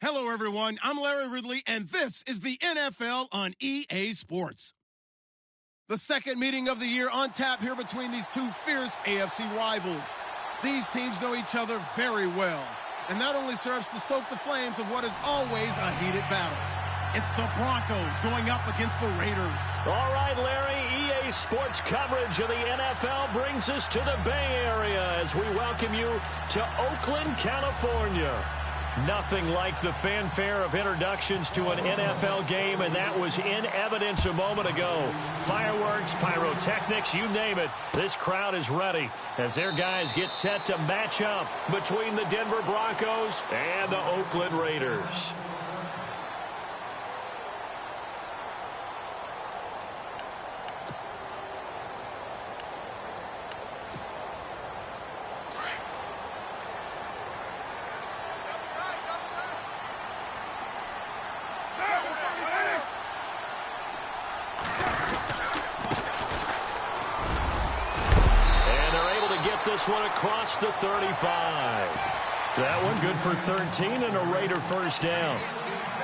Hello, everyone. I'm Larry Ridley, and this is the NFL on EA Sports. The second meeting of the year on tap here between these two fierce AFC rivals. These teams know each other very well, and that only serves to stoke the flames of what is always a heated battle. It's the Broncos going up against the Raiders. All right, Larry, EA Sports coverage of the NFL brings us to the Bay Area as we welcome you to Oakland, California. Nothing like the fanfare of introductions to an NFL game, and that was in evidence a moment ago. Fireworks, pyrotechnics, you name it. This crowd is ready as their guys get set to match up between the Denver Broncos and the Oakland Raiders. This one across the 35. That one good for 13 and a Raider first down.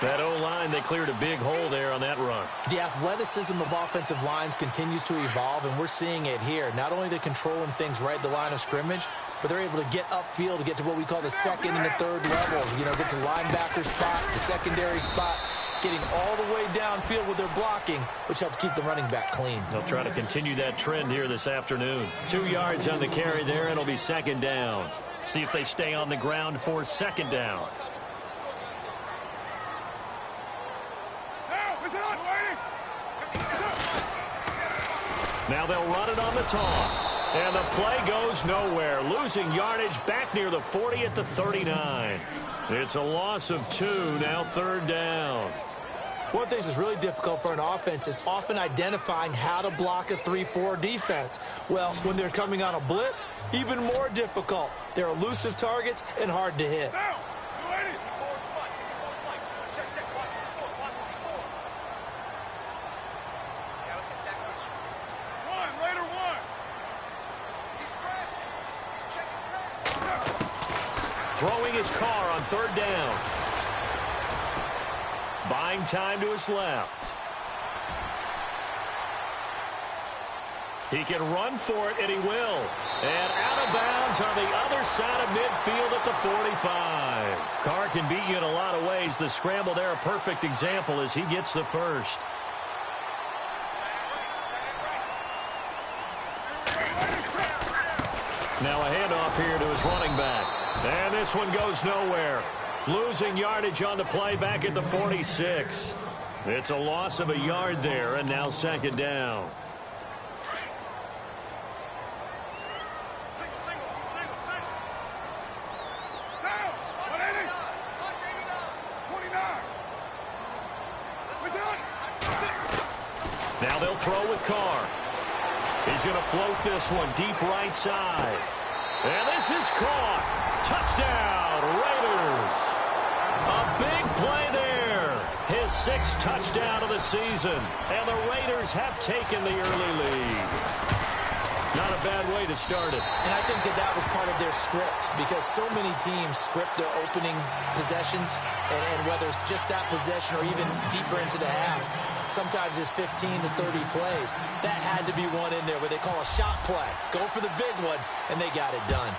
That O-line, they cleared a big hole there on that run. The athleticism of offensive lines continues to evolve, and we're seeing it here. Not only are they controlling things right at the line of scrimmage, but they're able to get upfield to get to what we call the second and the third levels. You know, get to linebacker spot, the secondary spot, getting all the way downfield with their blocking, which helps keep the running back clean. They'll try to continue that trend here this afternoon. 2 yards on the carry there, and it'll be second down. See if they stay on the ground for second down. Now they'll run it on the toss. And the play goes nowhere. Losing yardage back near the 40 at the 39. It's a loss of 2, now third down. One thing that's really difficult for an offense is often identifying how to block a 3-4 defense. Well, when they're coming on a blitz, even more difficult. They're elusive targets and hard to hit. Throwing his car on third down. Buying time to his left. He can run for it, and he will. And out of bounds on the other side of midfield at the 45. Carr can beat you in a lot of ways. The scramble there, a perfect example as he gets the first. Now a handoff here to his running back. And this one goes nowhere. Losing yardage on the play back at the 46. It's a loss of a yard there, and now second down. Now they'll throw with Carr. He's going to float this one deep right side. And this is caught. Touchdown, Raiders. A big play there. His 6th touchdown of the season. And the Raiders have taken the early lead. Not a bad way to start it. And I think that was part of their script, because so many teams script their opening possessions, and whether it's just that possession or even deeper into the half, sometimes it's 15 to 30 plays. That had to be one in there where they call a shot play. Go for the big one, and they got it done.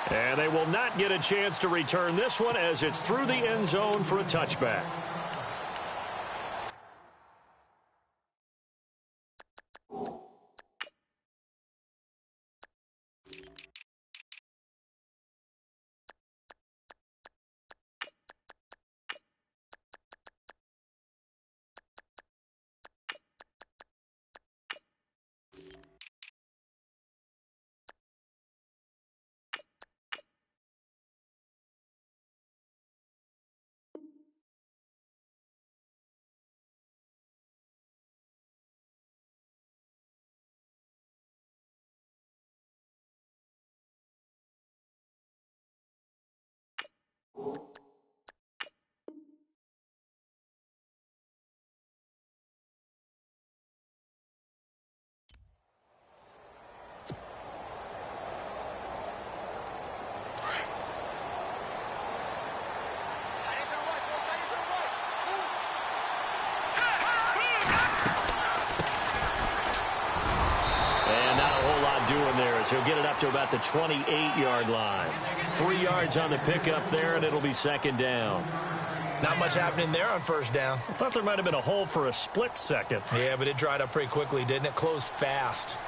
And they will not get a chance to return this one as it's through the end zone for a touchback. as he'll get it up to about the 28-yard line. 3 yards on the pickup there, and it'll be second down. Not much happening there on first down. I thought there might have been a hole for a split second. Yeah, but it dried up pretty quickly, didn't it? Closed fast.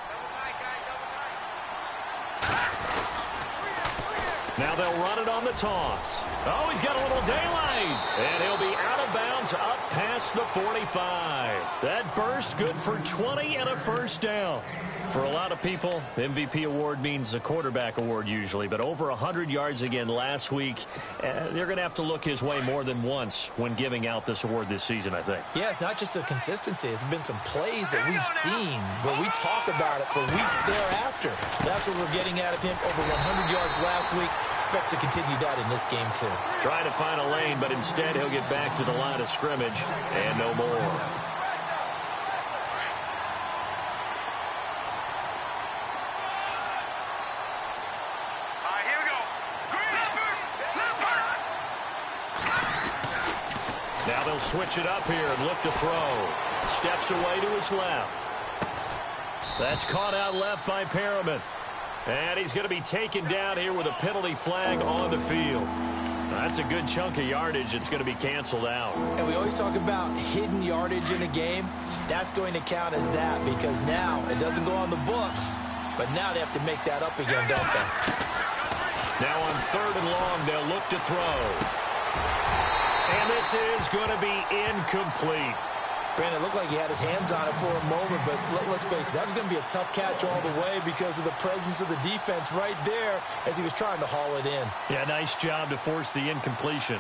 Now they'll run it on the toss. Oh, he's got a little daylight. And he'll be out of bounds up past the 45. That burst good for 20 and a first down. For a lot of people, the MVP award means a quarterback award usually, but over 100 yards again last week. They're going to have to look his way more than once when giving out this award this season, I think. Yeah, it's not just the consistency. It's been some plays that we've seen where we talk about it for weeks thereafter. That's what we're getting out of him. Over 100 yards last week. Expects to continue that in this game, too. Trying to find a lane, but instead he'll get back to the line of scrimmage and no more. Now they'll switch it up here and look to throw. Steps away to his left. That's caught out left by Perriman. And he's going to be taken down here with a penalty flag on the field. That's a good chunk of yardage. It's going to be canceled out. And we always talk about hidden yardage in a game. That's going to count as that because now it doesn't go on the books, but now they have to make that up again, don't they? Now on 3rd and long, they'll look to throw. And this is going to be incomplete. Brandon, it looked like he had his hands on it for a moment, but let's face it, that was going to be a tough catch all the way because of the presence of the defense right there as he was trying to haul it in. Yeah, nice job to force the incompletion.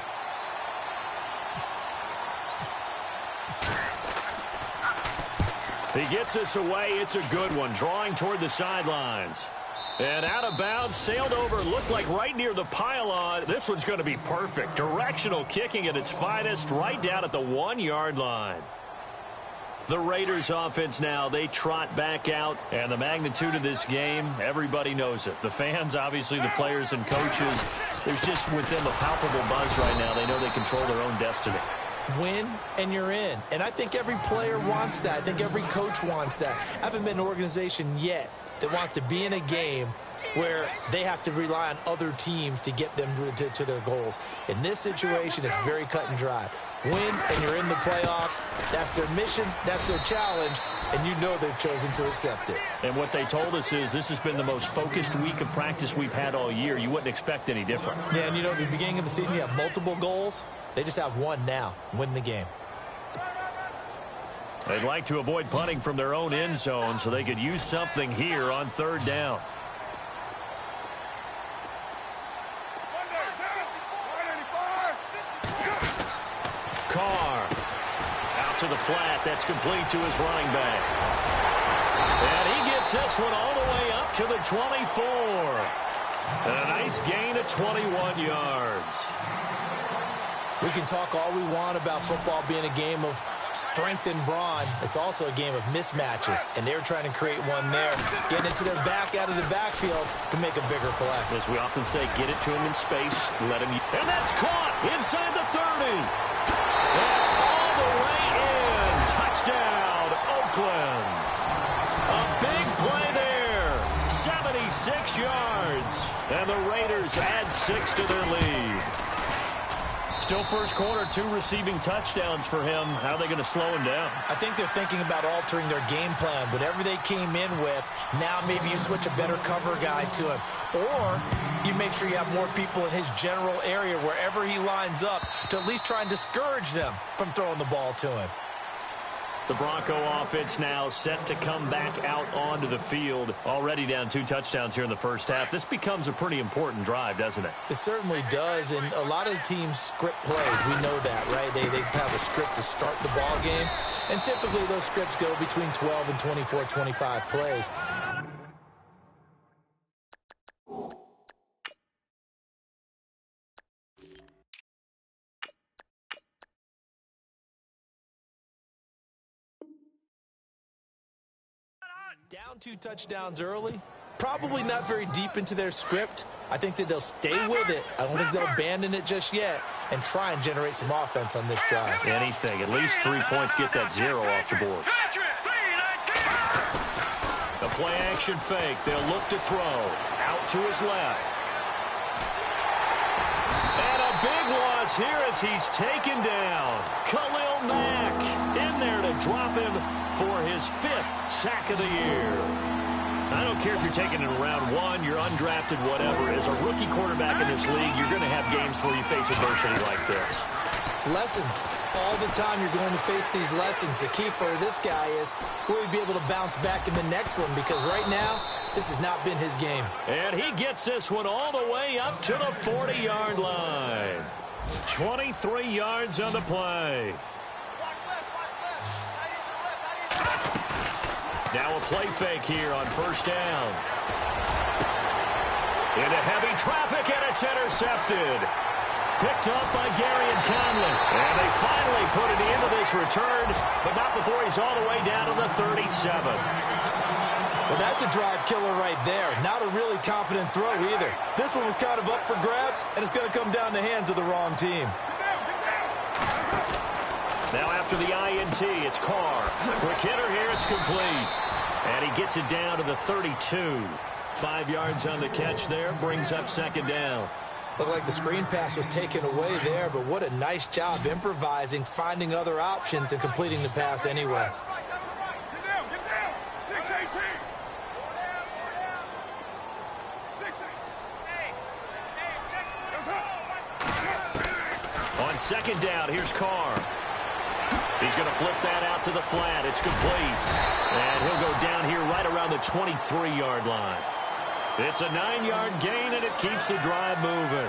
He gets this away. It's a good one, drawing toward the sidelines. And out of bounds, sailed over, looked like right near the pylon. This one's going to be perfect. Directional kicking at its finest, right down at the 1-yard line. The Raiders offense now, they trot back out, and the magnitude of this game, everybody knows it. The fans, obviously the players and coaches, there's just with them a palpable buzz right now. They know they control their own destiny. Win, and you're in. And I think every player wants that. I think every coach wants that. I haven't been an organization yet that wants to be in a game where they have to rely on other teams to get them to their goals. In this situation, it's very cut and dry. Win, and you're in the playoffs. That's their mission. That's their challenge. And you know they've chosen to accept it. And what they told us is this has been the most focused week of practice we've had all year. You wouldn't expect any different. Yeah, and you know, at the beginning of the season, you have multiple goals. They just have one now. Win the game. They'd like to avoid punting from their own end zone so they could use something here on 3rd down. Carr out to the flat. That's complete to his running back. And he gets this one all the way up to the 24. And a nice gain of 21 yards. We can talk all we want about football being a game of strength and brawn. It's also a game of mismatches, and they're trying to create one there, getting it to their back out of the backfield to make a bigger play. As we often say, get it to him in space, let him... And that's caught inside the 30. And all the way in. Touchdown, Oakland. A big play there. 76 yards. And the Raiders add 6 to their lead. Still first quarter, 2 receiving touchdowns for him. How are they going to slow him down? I think they're thinking about altering their game plan. Whatever they came in with, now maybe you switch a better cover guy to him. Or you make sure you have more people in his general area wherever he lines up to at least try and discourage them from throwing the ball to him. The Bronco offense now set to come back out onto the field. Already down 2 touchdowns here in the first half. This becomes a pretty important drive, doesn't it? It certainly does, and a lot of teams script plays. We know that, right? They have a script to start the ball game, and typically those scripts go between 12 and 24, 25 plays. Down 2 touchdowns early, probably not very deep into their script. I think that they'll stay with it. I don't think they'll abandon it just yet and try and generate some offense on this drive. Anything. At least 3 points, get that 0 off the board. The play action fake. They'll look to throw. Out to his left. And a big loss here as he's taken down. Khalil Mack in there to drop him for his 5th sack of the year. I don't care if you're taking it in round 1, you're undrafted, whatever. As a rookie quarterback in this league, you're going to have games where you face adversity like this. Lessons. All the time you're going to face these lessons. The key for this guy is, will he be able to bounce back in the next one? Because right now, this has not been his game. And he gets this one all the way up to the 40-yard line. 23 yards on the play. Now a play fake here on first down. Into heavy traffic, and it's intercepted. Picked up by Gary and Conley. And they finally put it into this return, but not before he's all the way down to the 37. Well, that's a drive killer right there. Not a really confident throw either. This one was kind of up for grabs, and it's going to come down the hands of the wrong team. Now after the INT, it's Carr. Quick hitter here, it's complete. And he gets it down to the 32. 5 yards on the catch there, brings up second down. Looked like the screen pass was taken away there, but what a nice job improvising, finding other options, and completing the pass anyway. On second down, here's Carr. He's going to flip that out to the flat. It's complete. And he'll go down here right around the 23-yard line. It's a 9-yard gain, and it keeps the drive moving.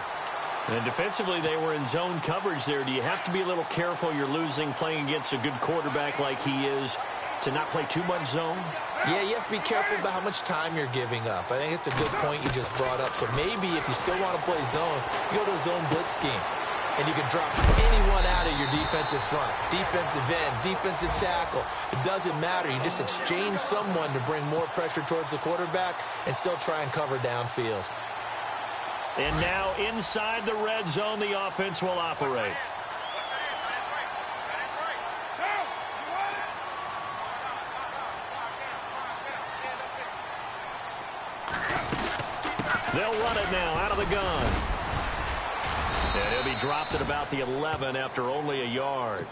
And defensively, they were in zone coverage there. Do you have to be a little careful? You're losing playing against a good quarterback like he is to not play too much zone? Yeah, you have to be careful about how much time you're giving up. I think it's a good point you just brought up. So maybe if you still want to play zone, you go to a zone blitz scheme. And you can drop anyone out of your defensive front, defensive end, defensive tackle. It doesn't matter. You just exchange someone to bring more pressure towards the quarterback and still try and cover downfield. And now inside the red zone, the offense will operate. They'll run it now out of the gun. And he'll be dropped at about the 11 after only a yard.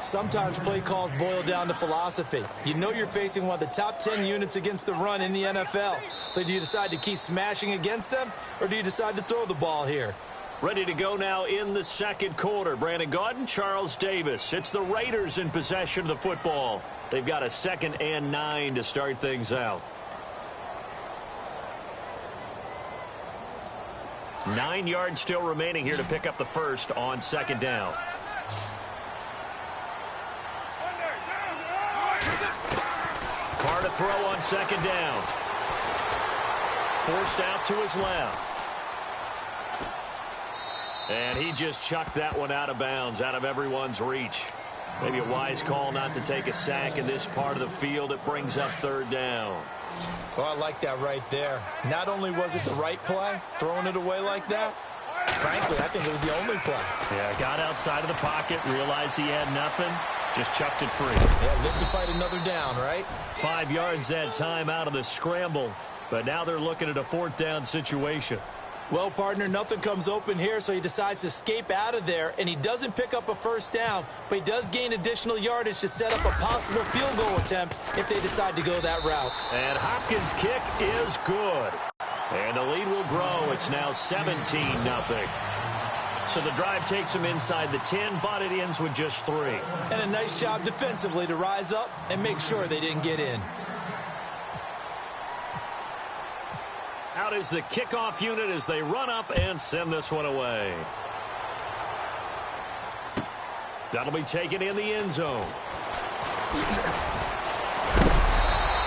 Sometimes play calls boil down to philosophy. You know you're facing one of the top 10 units against the run in the NFL. So do you decide to keep smashing against them, or do you decide to throw the ball here? Ready to go now in the second quarter. Brandon Gaudin, Charles Davis. It's the Raiders in possession of the football. They've got a 2nd and 9 to start things out. 9 yards still remaining here to pick up the first on second down. Carr to throw on second down. Forced out to his left. And he just chucked that one out of bounds, out of everyone's reach. Maybe a wise call not to take a sack in this part of the field. It brings up third down. Oh, I like that right there. Not only was it the right play, throwing it away like that, frankly, I think it was the only play. Yeah, got outside of the pocket, realized he had nothing, just chucked it free. Yeah, live to fight another down, right? 5 yards that time out of the scramble, but now they're looking at a 4th down situation. Well, partner, nothing comes open here, so he decides to escape out of there, and he doesn't pick up a first down, but he does gain additional yardage to set up a possible field goal attempt if they decide to go that route. And Hopkins' kick is good. And the lead will grow. It's now 17-0. So the drive takes him inside the 10, but it ends with just 3. And a nice job defensively to rise up and make sure they didn't get in. Out is the kickoff unit as they run up and send this one away. That'll be taken in the end zone.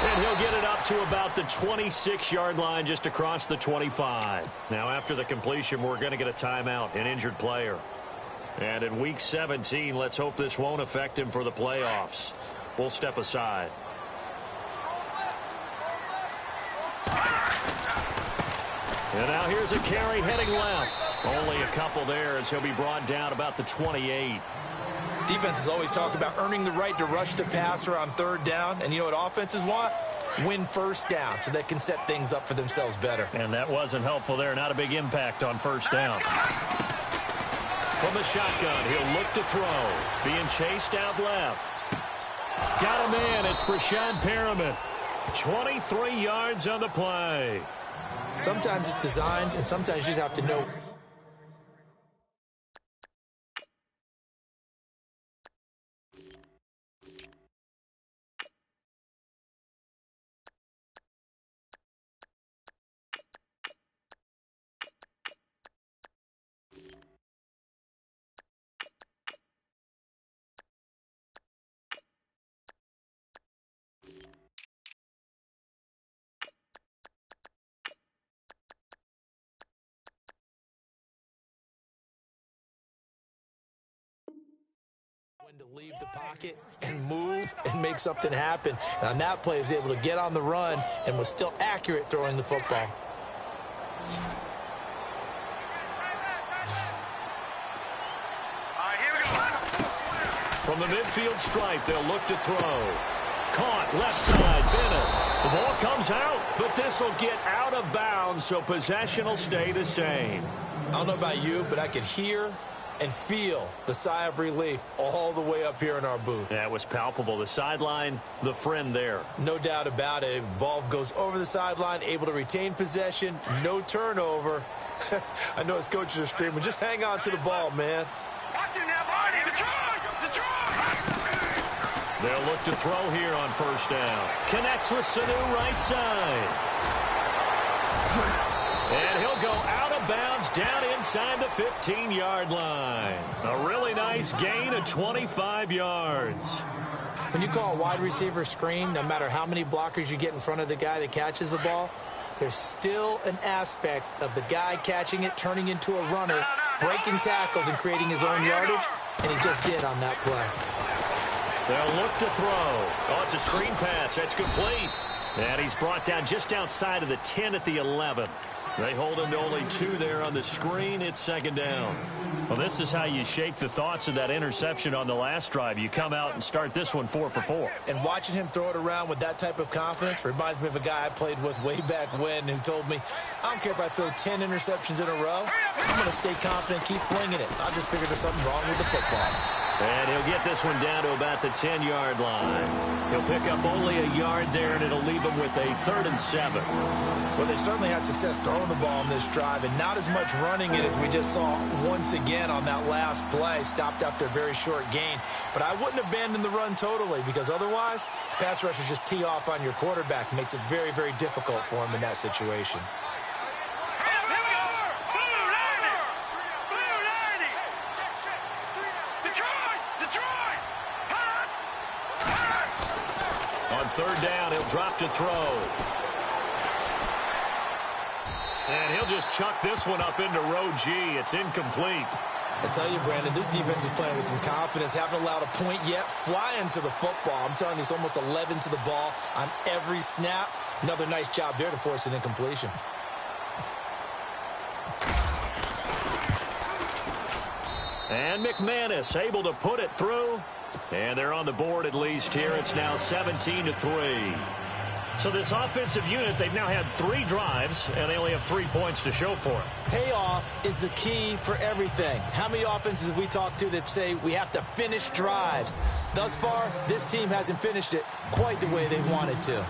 And he'll get it up to about the 26-yard line, just across the 25. Now, after the completion, we're going to get a timeout, an injured player. And in Week 17, let's hope this won't affect him for the playoffs. We'll step aside. And now here's a carry heading left. Only a couple there as he'll be brought down about the 28. Defenses always talk about earning the right to rush the passer on third down. And you know what offenses want? win first down so they can set things up for themselves better. And that wasn't helpful there. Not a big impact on first down. From the shotgun, he'll look to throw. Being chased out left. Got a man. It's Brashad Perriman. 23 yards on the play. Sometimes it's designed, and sometimes you just have to know. To leave the pocket and move and make something happen. And on that play, he was able to get on the run and was still accurate throwing the football. From the midfield stripe, they'll look to throw. Caught left side, Bennett. The ball comes out, but this will get out of bounds, so possession will stay the same. I don't know about you, but I could hear and feel the sigh of relief all the way up here in our booth. That was palpable. The sideline, the friend there. No doubt about it. Ball goes over the sideline, able to retain possession, no turnover. I know his coaches are screaming, just hang on to the ball, man. They'll look to throw here on first down. Connects with Sanu right side. And he'll go out of bounds down inside the 15-yard line. A really nice gain of 25 yards. When you call a wide receiver screen, no matter how many blockers you get in front of the guy that catches the ball, there's still an aspect of the guy catching it, turning into a runner, breaking tackles and creating his own yardage, and he just did on that play. They'll look to throw. Oh, it's a screen pass. That's complete. And he's brought down just outside of the 10 at the 11. They hold him to only 2 there on the screen. It's second down. Well, this is how you shake the thoughts of that interception on the last drive. You come out and start this one 4 for 4. And watching him throw it around with that type of confidence reminds me of a guy I played with way back when who told me, I don't care if I throw 10 interceptions in a row. I'm going to stay confident, keep flinging it. I just figured there's something wrong with the football. And he'll get this one down to about the 10-yard line. He'll pick up only a yard there, and it'll leave him with a 3rd and 7. Well, they certainly had success throwing the ball on this drive, and not as much running it as we just saw once again on that last play. Stopped after a very short gain. But I wouldn't abandon the run totally, because otherwise, pass rushers just tee off on your quarterback. Makes it very, very difficult for him in that situation. On 3rd down, he'll drop to throw. And he'll just chuck this one up into row G. It's incomplete. I tell you, Brandon, this defense is playing with some confidence. Haven't allowed a point yet. Flying to the football. I'm telling you, it's almost 11 to the ball on every snap. Another nice job there to force an incompletion. And McManus able to put it through. And they're on the board at least here. It's now 17-3. So this offensive unit, they've now had 3 drives, and they only have 3 points to show for it. Payoff is the key for everything. How many offenses have we talked to that say we have to finish drives? Thus far, this team hasn't finished it quite the way they wanted to.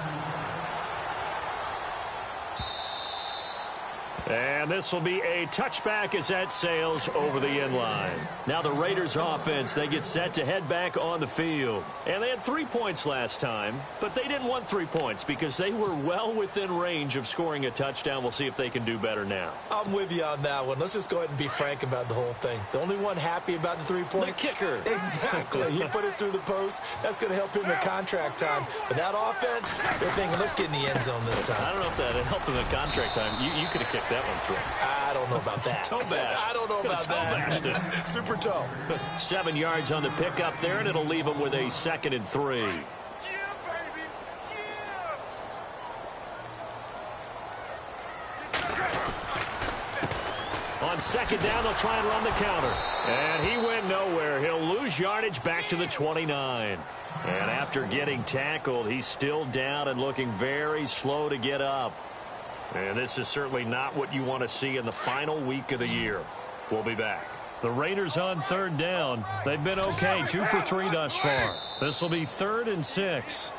And this will be a touchback as that sails over the end line. Now the Raiders offense, they get set to head back on the field. And they had 3 points last time, but they didn't want 3 points because they were well within range of scoring a touchdown. We'll see if they can do better now. I'm with you on that one. Let's just go ahead and be frank about the whole thing. The only one happy about the 3-point? The kicker. Exactly. He put it through the post. That's going to help him at contract time. But that offense, they're thinking, let's get in the end zone this time. I don't know if that helped him at contract time. You could have kicked that one through. I don't know about that. Toe bash. I don't know about that. It. Super toe. 7 yards on the pickup there, and it'll leave him with a 2nd and 3. Yeah, baby. Yeah. On 2nd down, they'll try and run the counter. And he went nowhere. He'll lose yardage back to the 29. And after getting tackled, he's still down and looking very slow to get up. And this is certainly not what you want to see in the final week of the year. We'll be back. The Raiders on third down. They've been okay, 2 for 3 thus far. This will be 3rd and 6.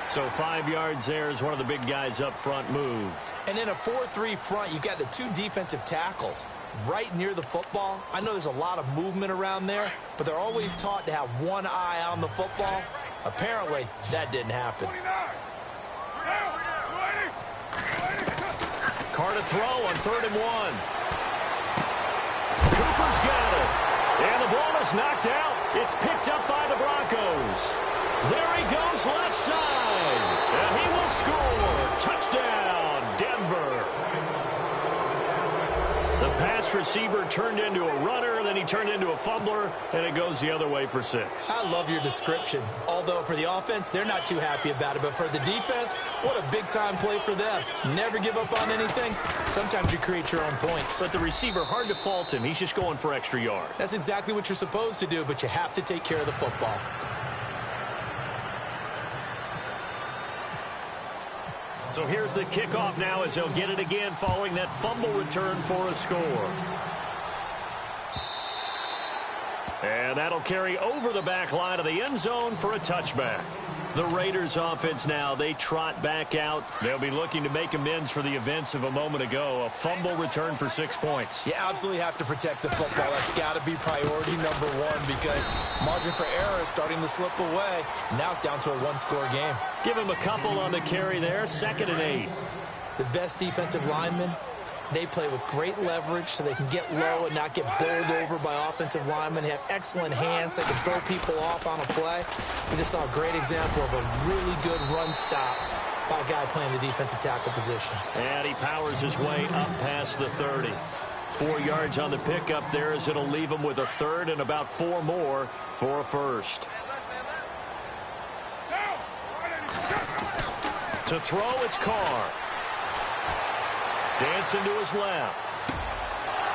So 5 yards there as one of the big guys up front moved. And in a 4-3 front, you got the 2 defensive tackles right near the football. I know there's a lot of movement around there, but they're always taught to have one eye on the football. Apparently, that didn't happen. Carr to throw on 3rd and 1. Cooper's got it. And the ball is knocked out. It's picked up by the Broncos. There he goes left side. And he will score. Touchdown, Denver. The pass receiver turned into a runner, and then he turned into a fumbler, and it goes the other way for 6. I love your description. Although for the offense, they're not too happy about it. But for the defense, what a big-time play for them. Never give up on anything. Sometimes you create your own points. But the receiver, hard to fault him. He's just going for extra yards. That's exactly what you're supposed to do, but you have to take care of the football. So here's the kickoff now as he'll get it again following that fumble return for a score. And that'll carry over the back line of the end zone for a touchback. The Raiders offense now, they trot back out. They'll be looking to make amends for the events of a moment ago. A fumble return for 6 points. You absolutely have to protect the football. That's got to be priority number 1 because margin for error is starting to slip away. Now it's down to a 1-score game. Give him a couple on the carry there. 2nd and 8. The best defensive linemen, they play with great leverage so they can get low and not get bowled over by offensive linemen. They have excellent hands. They can throw people off on a play. We just saw a great example of a really good run stop by a guy playing the defensive tackle position. And he powers his way up past the 30. 4 yards on the pickup there as it'll leave him with a 3rd and about 4 more for a 1st. To throw, it's Carr. Dancing to his left.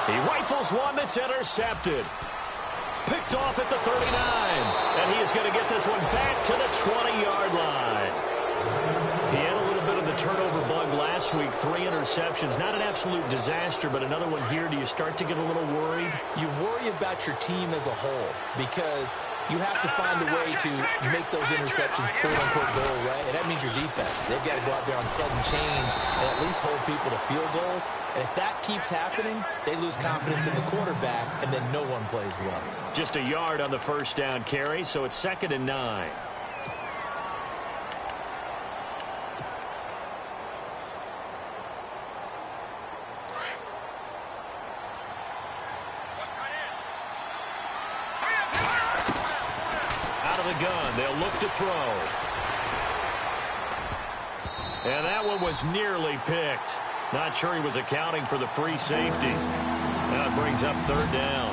He rifles one that's intercepted. Picked off at the 39. And he is going to get this one back to the 20-yard line. He had a little bit of the turnover bug last week. 3 interceptions. Not an absolute disaster, but another one here. Do you start to get a little worried? You worry about your team as a whole because you have to find a way to make those interceptions quote-unquote go away, and that means your defense. They've got to go out there on sudden change and at least hold people to field goals. And if that keeps happening, they lose confidence in the quarterback, and then no one plays well. Just a yard on the 1st down carry, so it's 2nd and 9. Gun. They'll look to throw. And that one was nearly picked. Not sure he was accounting for the free safety. That brings up 3rd down.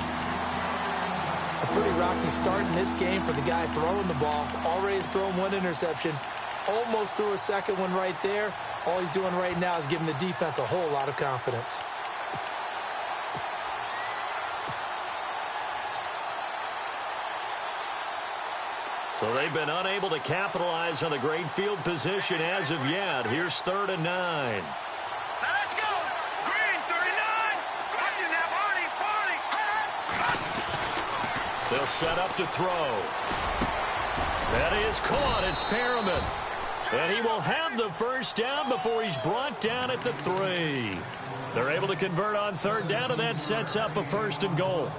A pretty rocky start in this game for the guy throwing the ball. Already has thrown 1 interception. Almost threw a 2nd one right there. All he's doing right now is giving the defense a whole lot of confidence. So they've been unable to capitalize on the great field position as of yet. Here's 3rd and 9. Now let's go. Green, 39. Watching that party. They'll set up to throw. That is caught. It's Perriman. And he will have the 1st down before he's brought down at the 3. They're able to convert on 3rd down, and that sets up a 1st and goal.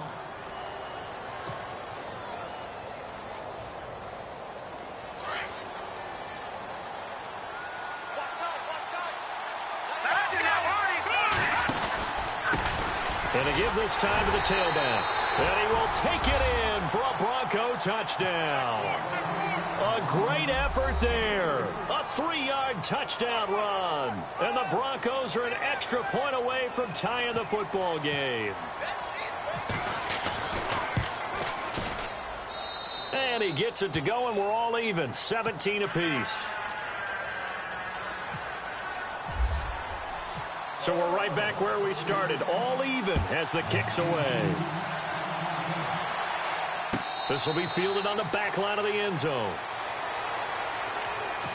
And they give this time to the tailback. And he will take it in for a Bronco touchdown. A great effort there. A 3-yard touchdown run. And the Broncos are an extra point away from tying the football game. And he gets it to go, and we're all even. 17 apiece. So we're right back where we started, all even as the kick's away. This will be fielded on the back line of the end zone.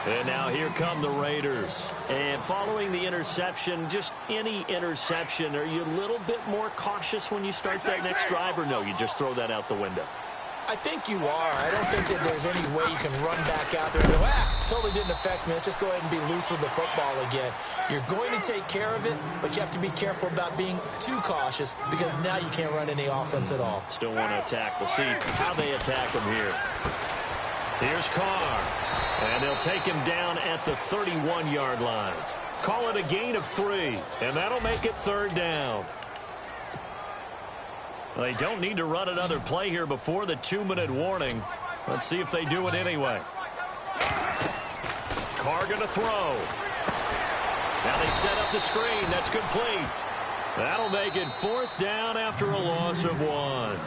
And now here come the Raiders. And following the interception, just any interception, are you a little bit more cautious when you start that next drive, or no, you just throw that out the window? I think you are. I don't think that there's any way you can run back out there and go, totally didn't affect me. Let's just go ahead and be loose with the football again. You're going to take care of it, but you have to be careful about being too cautious because now you can't run any offense at all. Still want to attack. We'll see how they attack him here. Here's Carr, and they'll take him down at the 31-yard line. Call it a gain of 3, and that'll make it 3rd down. They don't need to run another play here before the 2-minute warning. Let's see if they do it anyway. Carr going to throw. Now they set up the screen. That's complete. That'll make it 4th down after a loss of 1.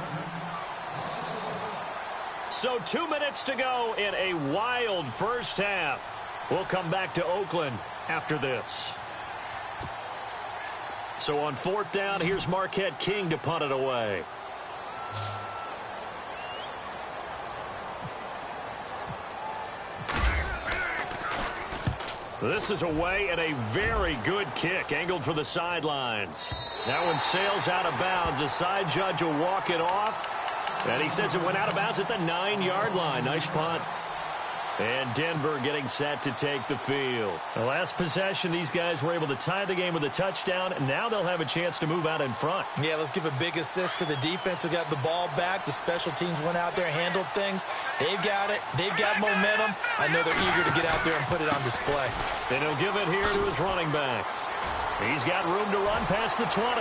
So 2 minutes to go in a wild first half. We'll come back to Oakland after this. So on 4th down, here's Marquette King to punt it away. This is away and a very good kick, angled for the sidelines. That one sails out of bounds. The side judge will walk it off. And he says it went out of bounds at the 9-yard line. Nice punt. And Denver getting set to take the field. The last possession, these guys were able to tie the game with a touchdown. And now they'll have a chance to move out in front. Yeah, let's give a big assist to the defense who got the ball back. The special teams went out there, handled things. They've got it. They've got momentum. I know they're eager to get out there and put it on display. And he'll give it here to his running back. He's got room to run past the 20.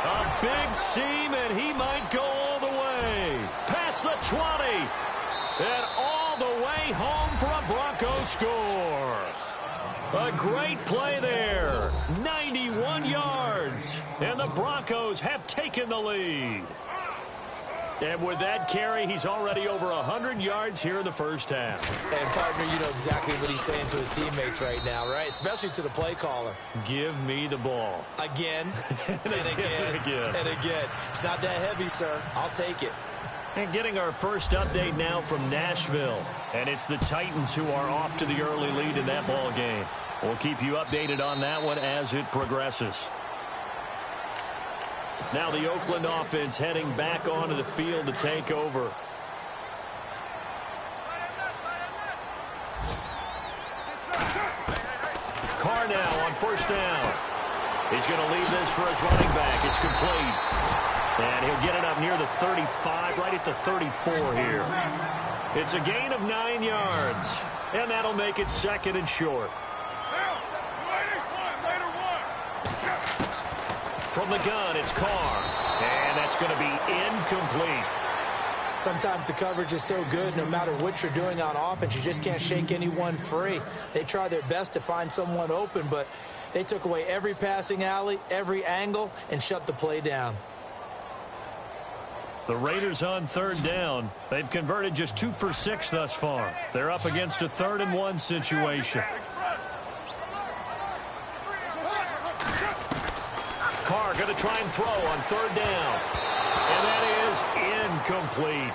A big seam, and he might go all the way. Past the 20. And all the way home for a Broncos score. A great play there. 91 yards. And the Broncos have taken the lead. And with that carry, he's already over 100 yards here in the first half. And, partner, you know exactly what he's saying to his teammates right now, right? Especially to the play caller. Give me the ball. Again, and again, and again. It's not that heavy, sir. I'll take it. And getting our first update now from Nashville. And it's the Titans who are off to the early lead in that ball game. We'll keep you updated on that one as it progresses. Now the Oakland offense heading back onto the field to take over. Carr now on 1st down. He's going to leave this for his running back. It's complete. And he'll get it up near the 35, right at the 34 here. It's a gain of 9 yards. And that'll make it 2nd and short. From the gun, it's Carr. And that's going to be incomplete. Sometimes the coverage is so good, no matter what you're doing on offense, you just can't shake anyone free. They try their best to find someone open, but they took away every passing alley, every angle, and shut the play down. The Raiders on 3rd down. They've converted just 2 for 6 thus far. They're up against a 3rd and 1 situation. Carr going to try and throw on 3rd down. And that is incomplete.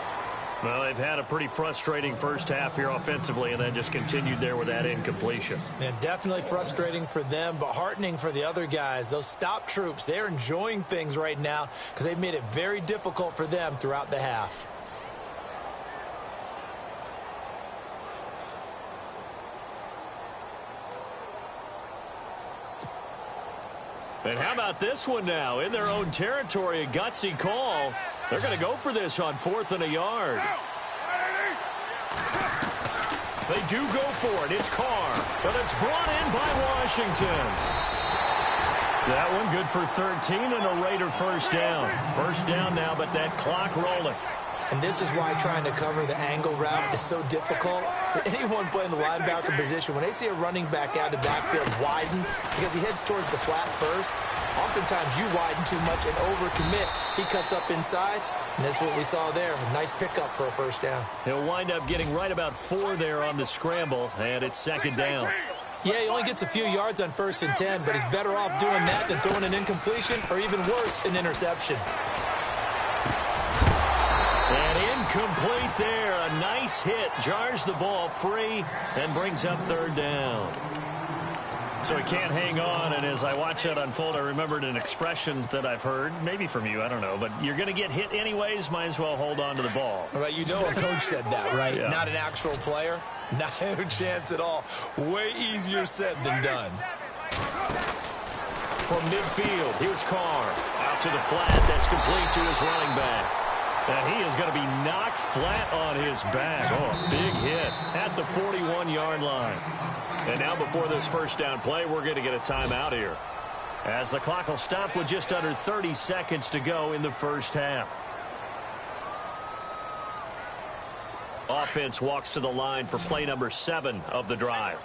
Well, they've had a pretty frustrating first half here offensively, and then just continued there with that incompletion. And definitely frustrating for them, but heartening for the other guys. Those stop troops, they're enjoying things right now because they've made it very difficult for them throughout the half. And how about this one now? In their own territory, a gutsy call. They're going to go for this on 4th and a yard. They do go for it. It's Carr, but it's brought in by Washington. That one good for 13 and a Raider 1st down. 1st down now, but that clock rolling. And this is why trying to cover the angle route is so difficult. Anyone playing the linebacker position, when they see a running back out of the backfield widen because he heads towards the flat first, oftentimes you widen too much and overcommit. He cuts up inside, and that's what we saw there. A nice pickup for a 1st down. He'll wind up getting right about 4 there on the scramble, and it's 2nd down. Yeah, he only gets a few yards on 1st and 10, but he's better off doing that than throwing an incompletion or even worse, an interception. Incomplete there. A nice hit. Jars the ball free and brings up third down. So he can't hang on, and as I watch that unfold, I remembered an expression that I've heard, maybe from you, I don't know, but you're going to get hit anyways, might as well hold on to the ball. Right, you know a coach said that, right? Yeah. Not an actual player. Not a chance at all. Way easier said than done. From midfield, here's Carr. Out to the flat, that's complete to his running back. And he is going to be knocked flat on his back. Oh, a big hit at the 41-yard line. And now before this first down play, we're going to get a timeout here, as the clock will stop with just under 30 seconds to go in the first half. Offense walks to the line for play number 7 of the drive.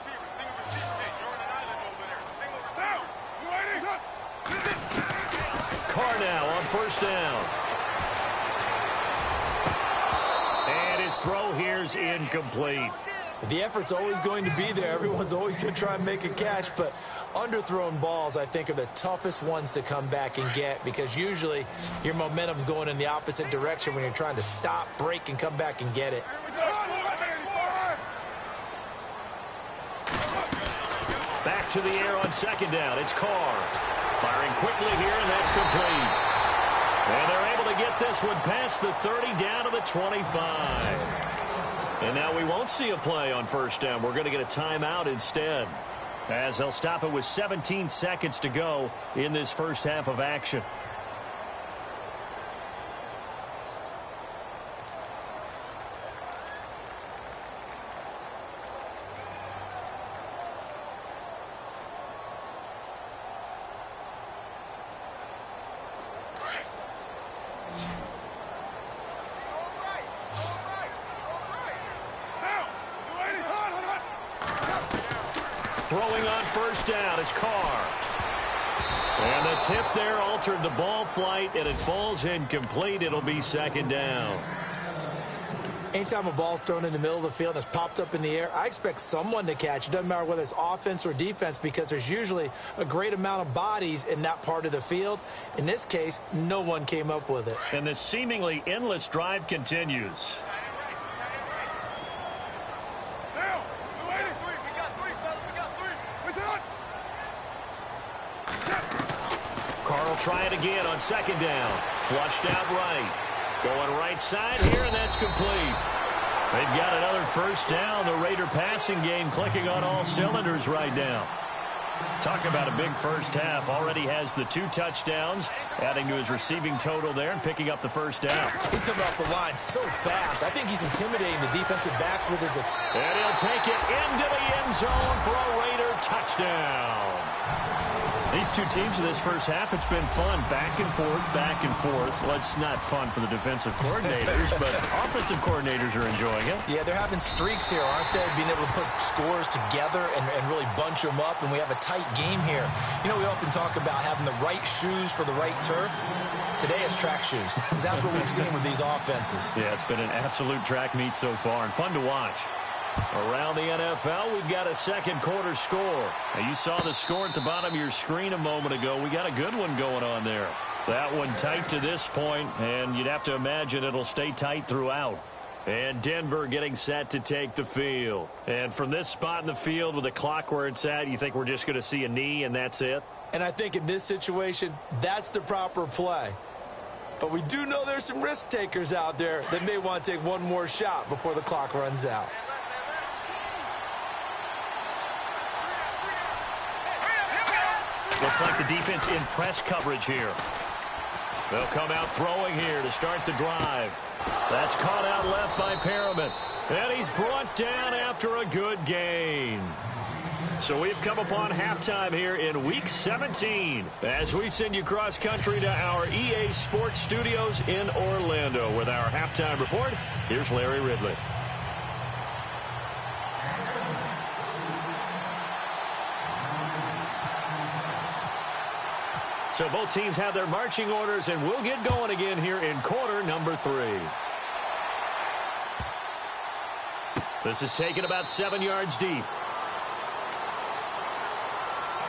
Carr now on first down. And his throw here's incomplete. The effort's always going to be there. Everyone's always going to try and make a catch, but underthrown balls, I think, are the toughest ones to come back and get, because usually your momentum's going in the opposite direction when you're trying to stop, break, and come back and get it. Back to the air on second down. It's Carr. Firing quickly here, and that's complete. And they're able to get this one past the 30 down to the 25. And now we won't see a play on first down. We're going to get a timeout instead, as they'll stop it with 17 seconds to go in this first half of action. Throwing on first down is Carr. And the tip there altered the ball flight, and it falls incomplete. It'll be second down. Anytime a ball's thrown in the middle of the field and it's popped up in the air, I expect someone to catch. It doesn't matter whether it's offense or defense, because there's usually a great amount of bodies in that part of the field. In this case, no one came up with it. And this seemingly endless drive continues. Carr will try it again on second down. Flushed out right. Going right side here, and that's complete. They've got another first down. The Raider passing game clicking on all cylinders right now. Talk about a big first half. Already has the 2 touchdowns, adding to his receiving total there and picking up the first down. He's coming off the line so fast. I think he's intimidating the defensive backs with his... And he'll take it into the end zone for a Raider touchdown. These two teams in this first half, it's been fun. Back and forth, back and forth. Well, it's not fun for the defensive coordinators, but offensive coordinators are enjoying it. Yeah, they're having streaks here, aren't they? Being able to put scores together and really bunch them up, and we have a tight game here. You know, we often talk about having the right shoes for the right turf. Today is track shoes, because that's what we've seen with these offenses. Yeah, it's been an absolute track meet so far, and fun to watch. Around the NFL, we've got a second quarter score. Now, you saw the score at the bottom of your screen a moment ago. We got a good one going on there. That one tight to this point, and you'd have to imagine it'll stay tight throughout. And Denver getting set to take the field. And from this spot in the field with the clock where it's at, you think we're just going to see a knee and that's it? And I think in this situation, that's the proper play. But we do know there's some risk takers out there that may want to take one more shot before the clock runs out. Looks like the defense in press coverage here. They'll come out throwing here to start the drive. That's caught out left by Perriman. And he's brought down after a good gain. So we've come upon halftime here in Week 17 as we send you cross-country to our EA Sports Studios in Orlando. With our halftime report, here's Larry Ridley. So both teams have their marching orders, and we'll get going again here in quarter number 3. This is taken about 7 yards deep.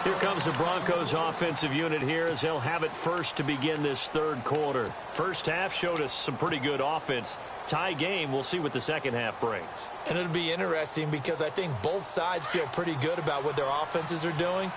Here comes the Broncos offensive unit here as they'll have it first to begin this third quarter. First half showed us some pretty good offense. Tie game. We'll see what the second half brings. And it'll be interesting because I think both sides feel pretty good about what their offenses are doing.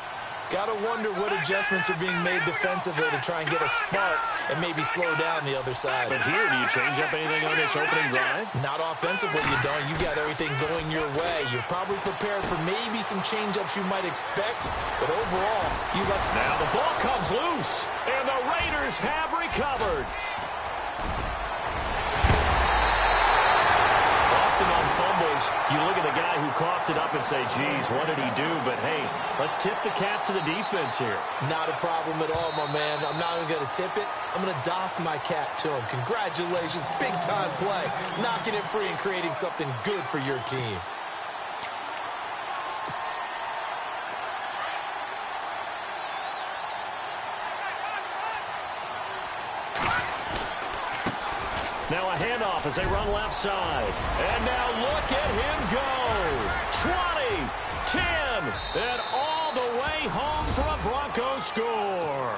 Got to wonder what adjustments are being made defensively to try and get a spark and maybe slow down the other side. But here, do you change up anything on this opening drive? Not offensively, you don't. You got everything going your way. You're probably prepared for maybe some change-ups you might expect, but overall, you like... Now the ball comes loose, and the Raiders have recovered. Often on fumbles, you look at the guy who coughed it up and say, geez, what did he do? But, hey, let's tip the cap to the defense here. Not a problem at all, my man. I'm not even going to tip it. I'm going to doff my cap to him. Congratulations, big-time play. Knocking it free and creating something good for your team. Now a handoff as they run left side. And now look at him go. 20, 10, and all the way home for a Broncos score.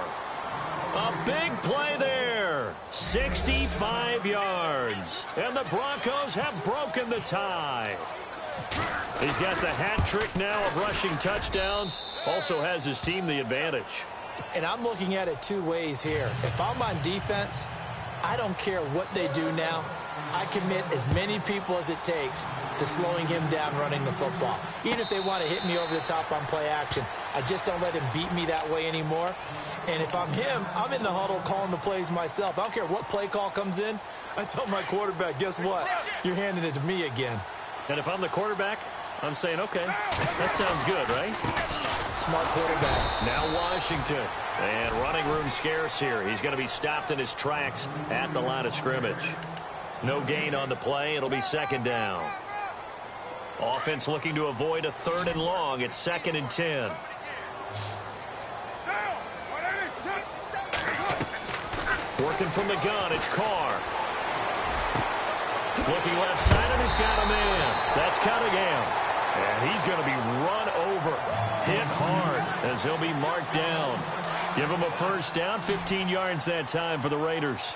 A big play there. 65 yards. And the Broncos have broken the tie. He's got the hat trick now of rushing touchdowns. Also has his team the advantage. And I'm looking at it two ways here. If I'm on defense, I don't care what they do now. I commit as many people as it takes to slowing him down running the football. Even if they want to hit me over the top on play action, I just don't let him beat me that way anymore. And if I'm him, I'm in the huddle calling the plays myself. I don't care what play call comes in. I tell my quarterback, guess what? You're handing it to me again. And if I'm the quarterback, I'm saying, okay, that sounds good, right? Smart quarterback. Now Washington. And running room scarce here. He's going to be stopped in his tracks at the line of scrimmage. No gain on the play. It'll be second down. Offense looking to avoid a 3rd and long. It's 2nd and 10. Working from the gun. It's Carr. Looking left side, and he's got a man. That's Cunningham. And he's going to be run over. Hit hard as he'll be marked down. Give him a first down. 15 yards that time for the Raiders.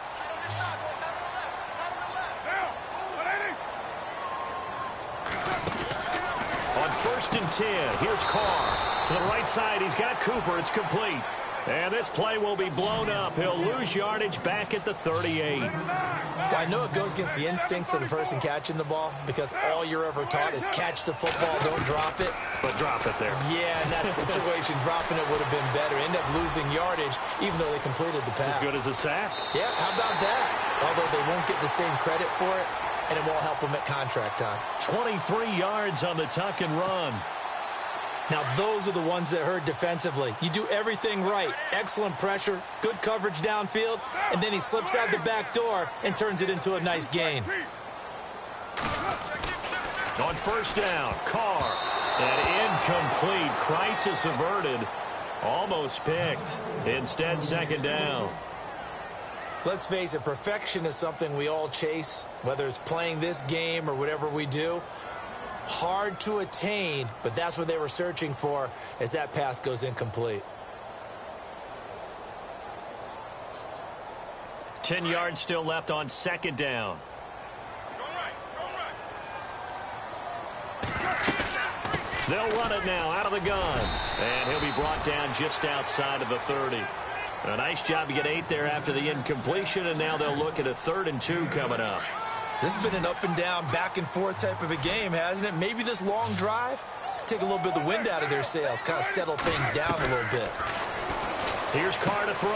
On 1st and 10, here's Carr. To the right side, he's got Cooper. It's complete. And this play will be blown up. He'll lose yardage back at the 38. Well, I know it goes against the instincts of the person catching the ball because all you're ever taught is catch the football, don't drop it. But drop it there. Yeah, in that situation, dropping it would have been better. End up losing yardage, even though they completed the pass. As good as a sack. Yeah, how about that? Although they won't get the same credit for it, and it won't help them at contract time. 23 yards on the tuck and run. Now, those are the ones that hurt defensively. You do everything right. Excellent pressure, good coverage downfield, and then he slips out the back door and turns it into a nice gain. On 1st down, Carr. And incomplete. Crisis averted. Almost picked. Instead, 2nd down. Let's face it, perfection is something we all chase, whether it's playing this game or whatever we do. Hard to attain, but that's what they were searching for as that pass goes incomplete. 10 yards still left on 2nd down. They'll run it now out of the gun. And he'll be brought down just outside of the 30. A nice job to get 8 there after the incompletion, and now they'll look at a 3rd and 2 coming up. This has been an up-and-down, back-and-forth type of a game, hasn't it? Maybe this long drive take a little bit of the wind out of their sails, kind of settle things down a little bit. Here's Carr to throw.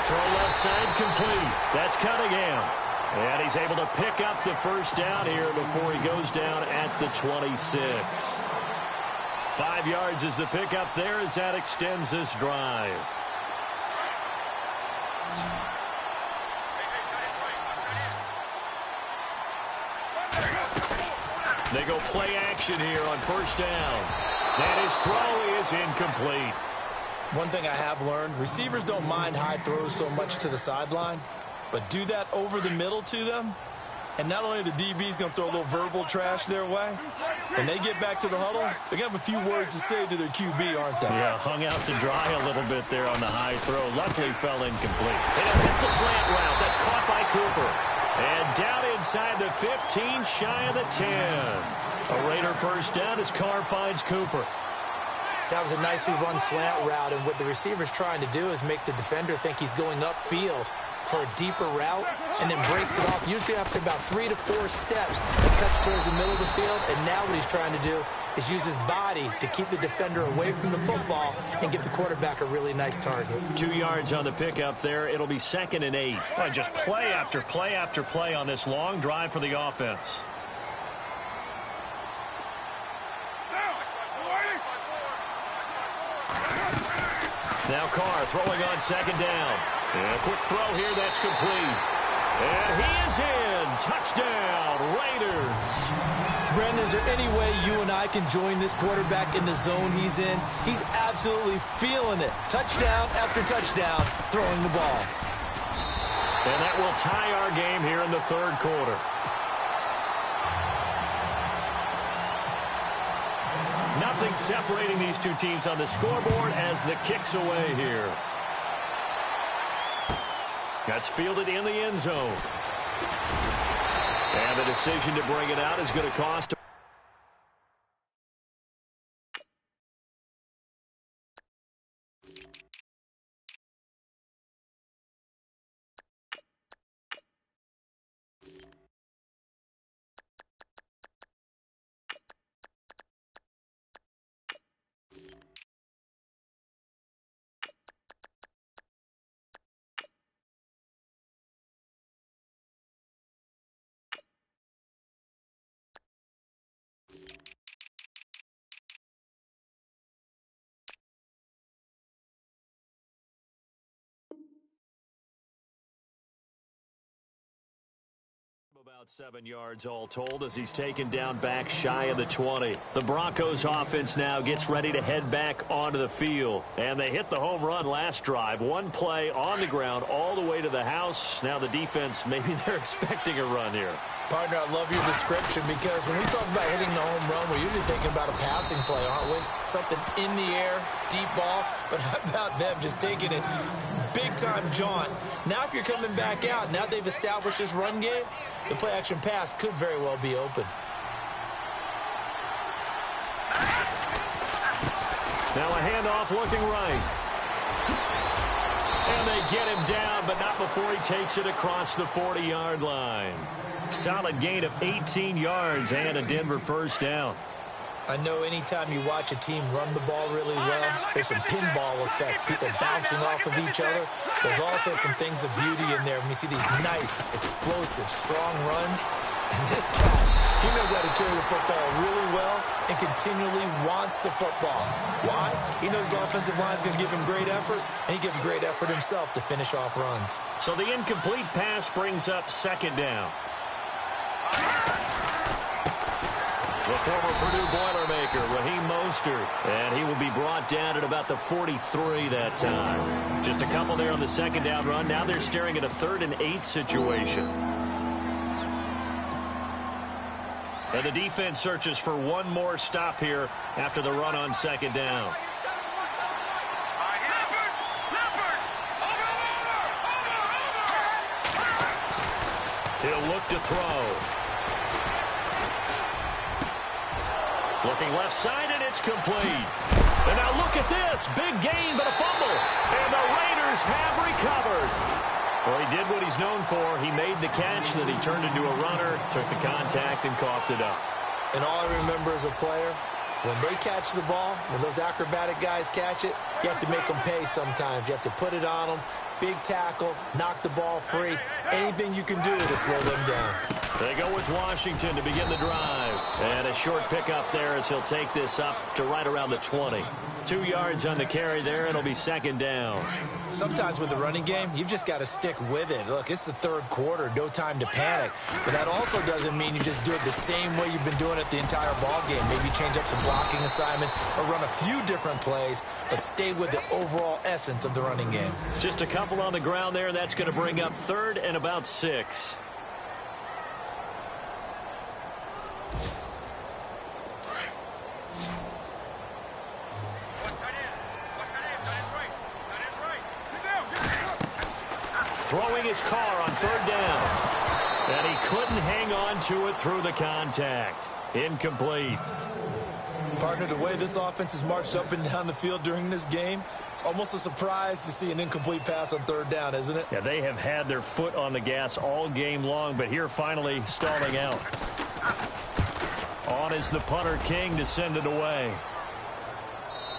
Throw left side complete. That's Cunningham. And he's able to pick up the first down here before he goes down at the 26. 5 yards is the pickup there as that extends this drive. They go play action here on 1st down. And his throw is incomplete. One thing I have learned, receivers don't mind high throws so much to the sideline, but do that over the middle to them, and not only the DB's going to throw a little verbal trash their way, when they get back to the huddle, they're going to have a few words to say to their QB, aren't they? Yeah, hung out to dry a little bit there on the high throw. Luckily fell incomplete. And it hit the slant route. That's caught by Cooper. And down inside the 15, shy of the 10. A Raider first down as Carr finds Cooper. That was a nicely run slant route, and what the receiver's trying to do is make the defender think he's going upfield for a deeper route, and then breaks it off, usually after about 3 to 4 steps. He cuts towards the middle of the field, and now what he's trying to do is use his body to keep the defender away from the football and give the quarterback a really nice target. 2 yards on the pickup there. It'll be 2nd and 8. Well, just play after play after play on this long drive for the offense. Now Carr throwing on 2nd down. And a quick throw here that's complete. And he is in. Touchdown, Raiders. Brandon, is there any way you and I can join this quarterback in the zone he's in? He's absolutely feeling it. Touchdown after touchdown, throwing the ball. And that will tie our game here in the 3rd quarter. Nothing separating these two teams on the scoreboard as the kick's away here. That's fielded in the end zone. And the decision to bring it out is going to cost. About 7 yards all told as he's taken down back shy of the 20. The Broncos offense now gets ready to head back onto the field. And they hit the home run last drive. One play on the ground all the way to the house. Now the defense, maybe they're expecting a run here. Partner, I love your description because when we talk about hitting the home run, we're usually thinking about a passing play, aren't we? Something in the air, deep ball. But how about them just taking it big-time jaunt? Now if you're coming back out, now they've established this run game, the play-action pass could very well be open. Now a handoff looking right. And they get him down, but not before he takes it across the 40-yard line. Solid gain of 18 yards and a Denver first down. I know anytime you watch a team run the ball really well, there's some pinball effect, people bouncing off of each other. There's also some things of beauty in there when you see these nice, explosive, strong runs. And this guy, he knows how to carry the football really well and continually wants the football. Why? He knows his offensive line's going to give him great effort, and he gives great effort himself to finish off runs. So the incomplete pass brings up 2nd down. The former Purdue Boilermaker, Raheem Mostert, and he will be brought down at about the 43 that time. Just a couple there on the 2nd down run. Now they're staring at a 3rd and 8 situation. And the defense searches for one more stop here after the run on 2nd down. He'll look to throw. Looking left side, and it's complete. And now look at this. Big gain, but a fumble. And the Raiders have recovered. Well, he did what he's known for. He made the catch, then he turned into a runner, took the contact, and coughed it up. And all I remember as a player, when they catch the ball, when those acrobatic guys catch it, you have to make them pay sometimes. You have to put it on them. Big tackle, knock the ball free. Anything you can do to slow them down. They go with Washington to begin the drive. And a short pickup there as he'll take this up to right around the 20. 2 yards on the carry there. It'll be 2nd down. Sometimes with the running game, you've just got to stick with it. Look, it's the 3rd quarter, no time to panic. But that also doesn't mean you just do it the same way you've been doing it the entire ball game. Maybe change up some blocking assignments or run a few different plays, but stay with the overall essence of the running game. Just a couple on the ground there. That's going to bring up 3rd and about 6. Throwing his car on 3rd down. And he couldn't hang on to it through the contact. Incomplete. Partner, the way this offense has marched up and down the field during this game, it's almost a surprise to see an incomplete pass on third down, isn't it? Yeah, they have had their foot on the gas all game long, but here finally stalling out. On is the punter King to send it away.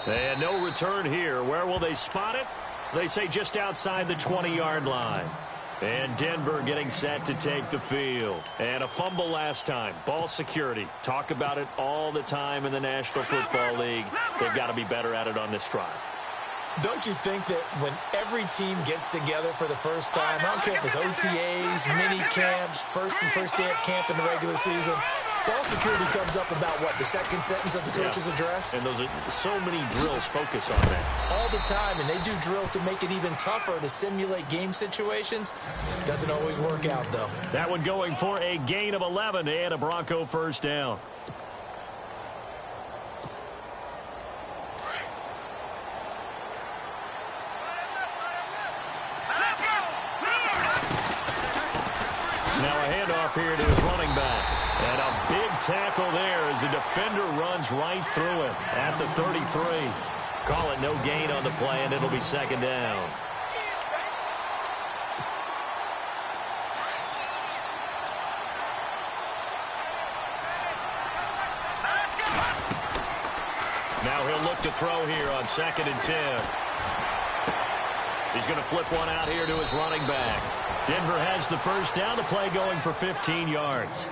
And no return here. Where will they spot it? They say just outside the 20-yard line. And Denver getting set to take the field. And a fumble last time. Ball security. Talk about it all the time in the National Football League. They've got to be better at it on this drive. Don't you think that when every team gets together for the first time, I don't care if it's OTAs, mini camps, first day of camp in the regular season, ball security comes up about what, the second sentence of the coach's address? And those are so many drills focus on that. All the time, and they do drills to make it even tougher to simulate game situations. Doesn't always work out, though. That one going for a gain of 11 and a Bronco first down. Now a handoff here to his running back. And a big tackle there as the defender runs right through him at the 33. Call it no gain on the play, and it'll be second down. Now he'll look to throw here on 2nd and 10. He's going to flip one out here to his running back. Denver has the first down. The play going for 15 yards.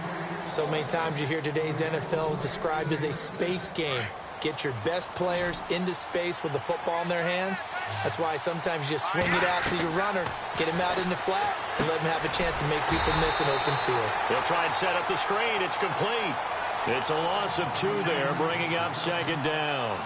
So many times you hear today's NFL described as a space game. Get your best players into space with the football in their hands. That's why sometimes you just swing it out to your runner, get him out in the flat, and let him have a chance to make people miss an open field. They'll try and set up the screen. It's complete. It's a loss of 2 there, bringing up second down.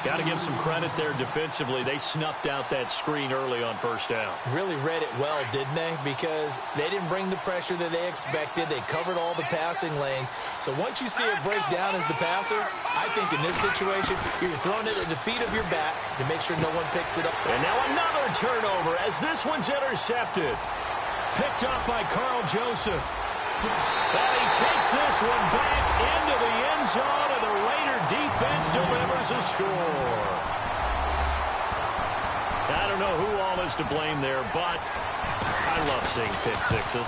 Got to give some credit there defensively. They snuffed out that screen early on first down. Really read it well, didn't they? Because they didn't bring the pressure that they expected. They covered all the passing lanes. So once you see it break down as the passer, I think in this situation, you're throwing it at the feet of your back to make sure no one picks it up. And now another turnover as this one's intercepted. Picked up by Carl Joseph. And he takes this one back into the end zone, and the Raider defense delivers a score. I don't know who all is to blame there, but I love seeing pick sixes.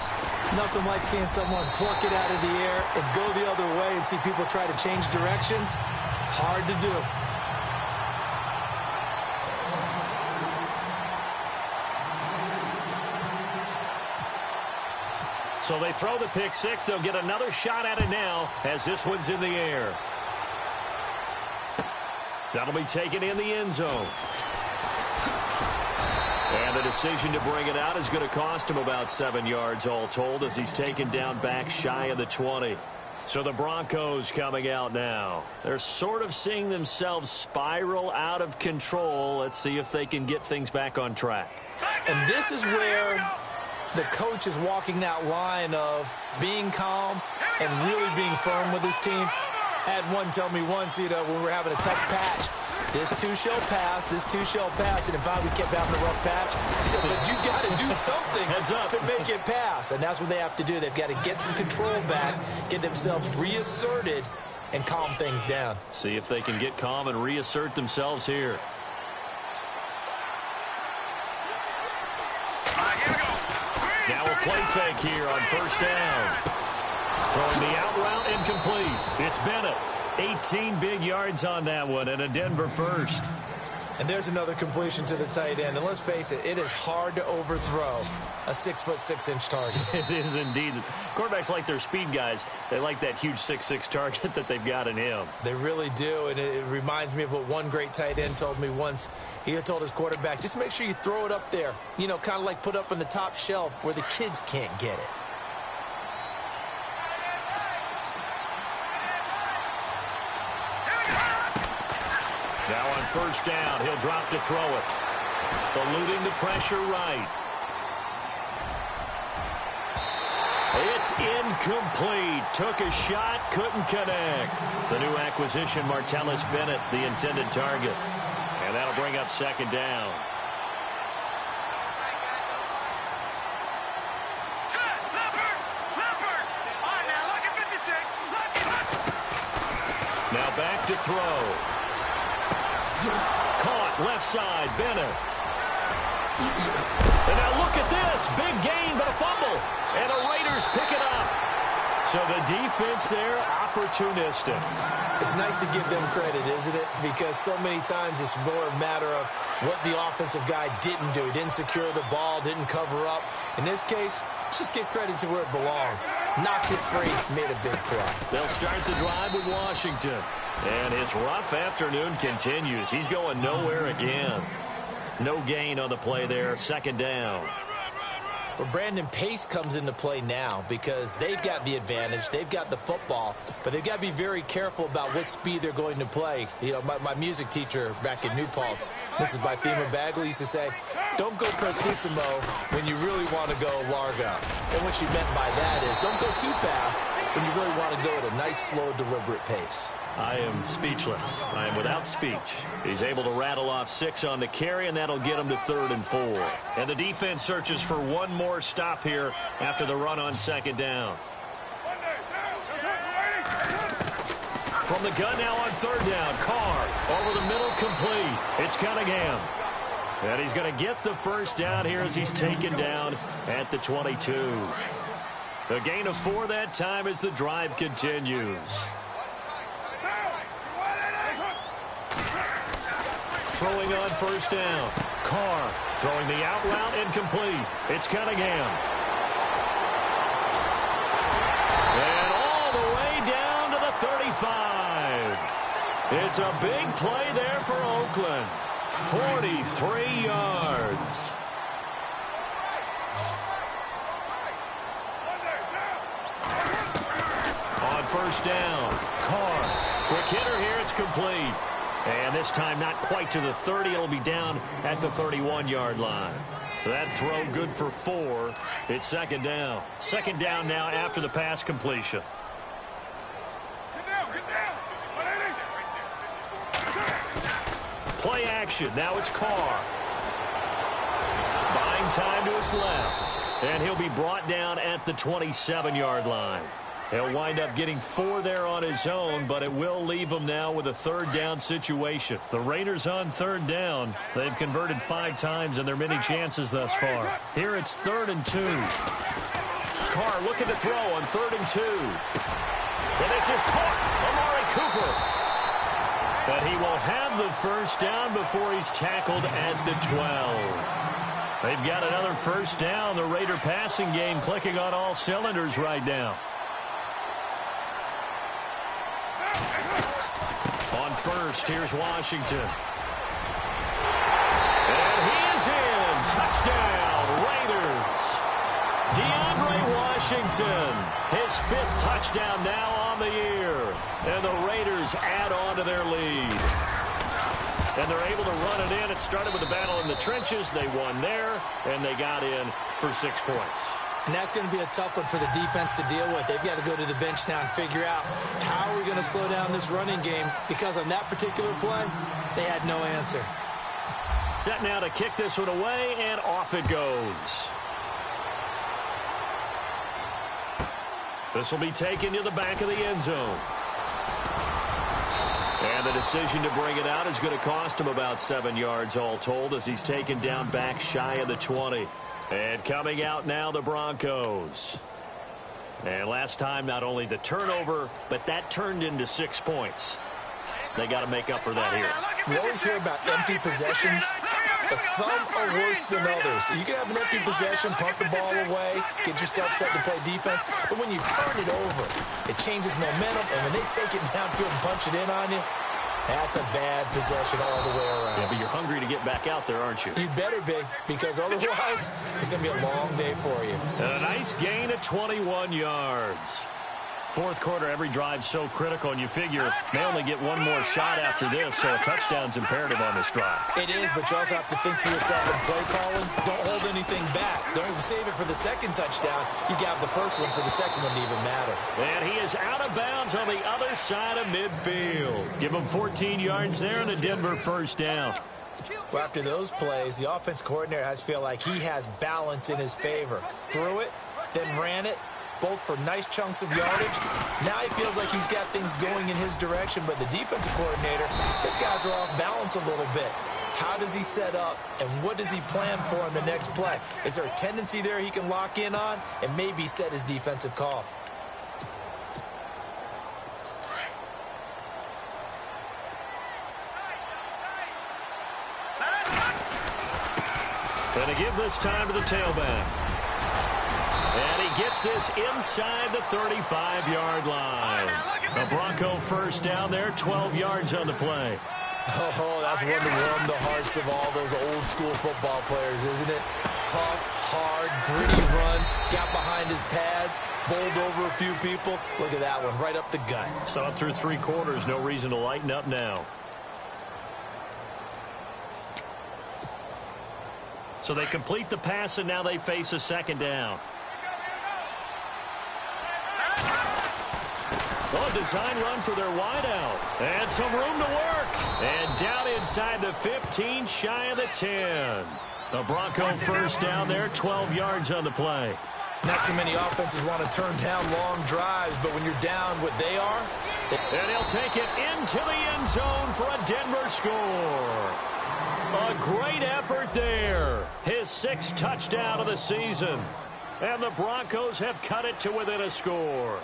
Nothing like seeing someone pluck it out of the air and go the other way and see people try to change directions. Hard to do. So they throw the pick six. They'll get another shot at it now as this one's in the air. That'll be taken in the end zone. And the decision to bring it out is going to cost him about 7 yards all told as he's taken down back shy of the 20. So the Broncos coming out now. They're sort of seeing themselves spiral out of control. Let's see if they can get things back on track. And this is where the coach is walking that line of being calm and really being firm with his team. I had one tell me once, when we were having a tough patch, this too shall pass, this too shall pass. And in fact, we kept having a rough patch. He said, but you got to do something to make it pass. And that's what they have to do. They've got to get some control back, get themselves reasserted, and calm things down. See if they can get calm and reassert themselves here. Now a play fake here on first down. Throwing the out route incomplete. It's Bennett. 18 big yards on that one and a Denver first. And there's another completion to the tight end. And let's face it, it is hard to overthrow a 6'6" target. It is indeed. Quarterbacks like their speed guys. They like that huge 6'6" target that they've got in him. They really do. And it reminds me of what one great tight end told me once. He had told his quarterback, just make sure you throw it up there. Kind of like put up on the top shelf where the kids can't get it. Now on first down, he'll drop to throw it. Eluding the pressure right. It's incomplete. Took a shot, couldn't connect. The new acquisition, Martellus Bennett, the intended target. And that'll bring up second down. left to throw. Caught left side, Bennett. And now look at this. Big gain, but a fumble. And the Raiders pick it up. So the defense there, opportunistic. It's nice to give them credit, isn't it? Because so many times it's more a matter of what the offensive guy didn't do. He didn't secure the ball, didn't cover up. In this case, let's just give credit to where it belongs. Knocked it free, made a big play. They'll start the drive with Washington. And his rough afternoon continues. He's going nowhere again. No gain on the play there, second down. Well, Brandon, pace comes into play now because they've got the advantage. They've got the football, but they've got to be very careful about what speed they're going to play. You know, my music teacher back in New Paltz, Mrs. Bythema Bagley, used to say, don't go prestissimo when you really want to go largo. And what she meant by that is don't go too fast when you really want to go at a nice, slow, deliberate pace. I am speechless. I am without speech. He's able to rattle off 6 on the carry, and that'll get him to 3rd and 4. And the defense searches for one more stop here after the run on second down. From the gun now on 3rd down. Carr over the middle, complete. It's Cunningham. And he's going to get the first down here as he's taken down at the 22. A gain of 4 that time as the drive continues. Throwing on first down. Carr throwing the out route incomplete. It's Cunningham. And all the way down to the 35. It's a big play there for Oakland. 43 yards. On first down. Carr. Quick hitter here. It's complete. And this time not quite to the 30. It'll be down at the 31-yard line. That throw good for 4. It's second down. Second down now after the pass completion. Play action. Now it's Carr. Buying time to his left. And he'll be brought down at the 27-yard line. He'll wind up getting 4 there on his own, but it will leave him now with a 3rd down situation. The Raiders on 3rd down. They've converted 5 times in their many chances thus far. Here it's 3rd and 2. Carr looking to throw on 3rd and 2. And this is caught. Amari Cooper. But he will have the first down before he's tackled at the 12. They've got another first down. The Raider passing game clicking on all cylinders right now. On first, here's Washington. And he is in. Touchdown, Raiders. DeAndre Washington, his 5th touchdown now on the year. And the Raiders add on to their lead. And they're able to run it in. It started with a battle in the trenches. They won there, and they got in for 6 points. And that's going to be a tough one for the defense to deal with. They've got to go to the bench now and figure out how are we going to slow down this running game, because on that particular play, they had no answer. Set now to kick this one away, and off it goes. This will be taken to the back of the end zone. And the decision to bring it out is going to cost him about 7 yards all told as he's taken down back shy of the 20. And coming out now, the Broncos. And last time, not only the turnover, but that turned into 6 points. They got to make up for that here. We always hear about empty possessions, but some are worse than others. You can have an empty possession, pump the ball away, get yourself set to play defense, but when you turn it over, it changes momentum, and when they take it downfield and punch it in on you, that's a bad possession all the way around. Yeah, but you're hungry to get back out there, aren't you? You better be, because otherwise it's going to be a long day for you. And a nice gain of 21 yards. Fourth quarter, every drive's so critical, and you figure they only get one more shot after this, so a touchdown's imperative on this drive. It is, but you also have to think to yourself in play calling, don't hold anything back. Don't save it for the second touchdown. You got the first one for the second one to even matter. And he is out of bounds on the other side of midfield. Give him 14 yards there and a Denver first down. Well, after those plays, the offense coordinator has to feel like he has balance in his favor. Threw it, then ran it, both for nice chunks of yardage. Now he feels like he's got things going in his direction, but the defensive coordinator, his guys are off balance a little bit. How does he set up, and what does he plan for in the next play? Is there a tendency there he can lock in on and maybe set his defensive call? Going to give this time to the tailback. And he gets this inside the 35-yard line. The Bronco first down there, 12 yards on the play. Oh, that's one to warm the hearts of all those old-school football players, isn't it? Tough, hard, gritty run, got behind his pads, bowled over a few people. Look at that one, right up the gut. Saw it through 3 quarters, no reason to lighten up now. So they complete the pass, and now they face a second down. Oh, design run for their wideout. And some room to work. And down inside the 15, shy of the 10. The Bronco first down there, 12 yards on the play. Not too many offenses want to turn down long drives, but when you're down what they are. And he'll take it into the end zone for a Denver score. A great effort there. His 6th touchdown of the season. And the Broncos have cut it to within a score.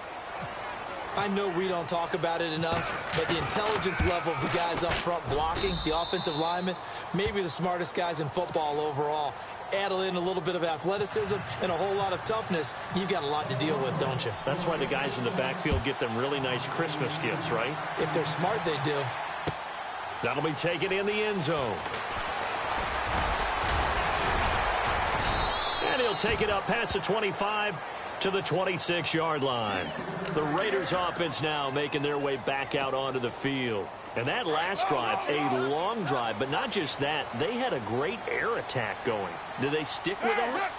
I know we don't talk about it enough, but the intelligence level of the guys up front blocking, the offensive linemen, maybe the smartest guys in football overall. Add in a little bit of athleticism and a whole lot of toughness, you've got a lot to deal with, don't you? That's why the guys in the backfield get them really nice Christmas gifts, right? If they're smart, they do. That'll be taken in the end zone. And he'll take it up past the 25 to the 26-yard line. The Raiders offense now making their way back out onto the field. And that last drive, a long drive, but not just that, they had a great air attack going. Do they stick with that?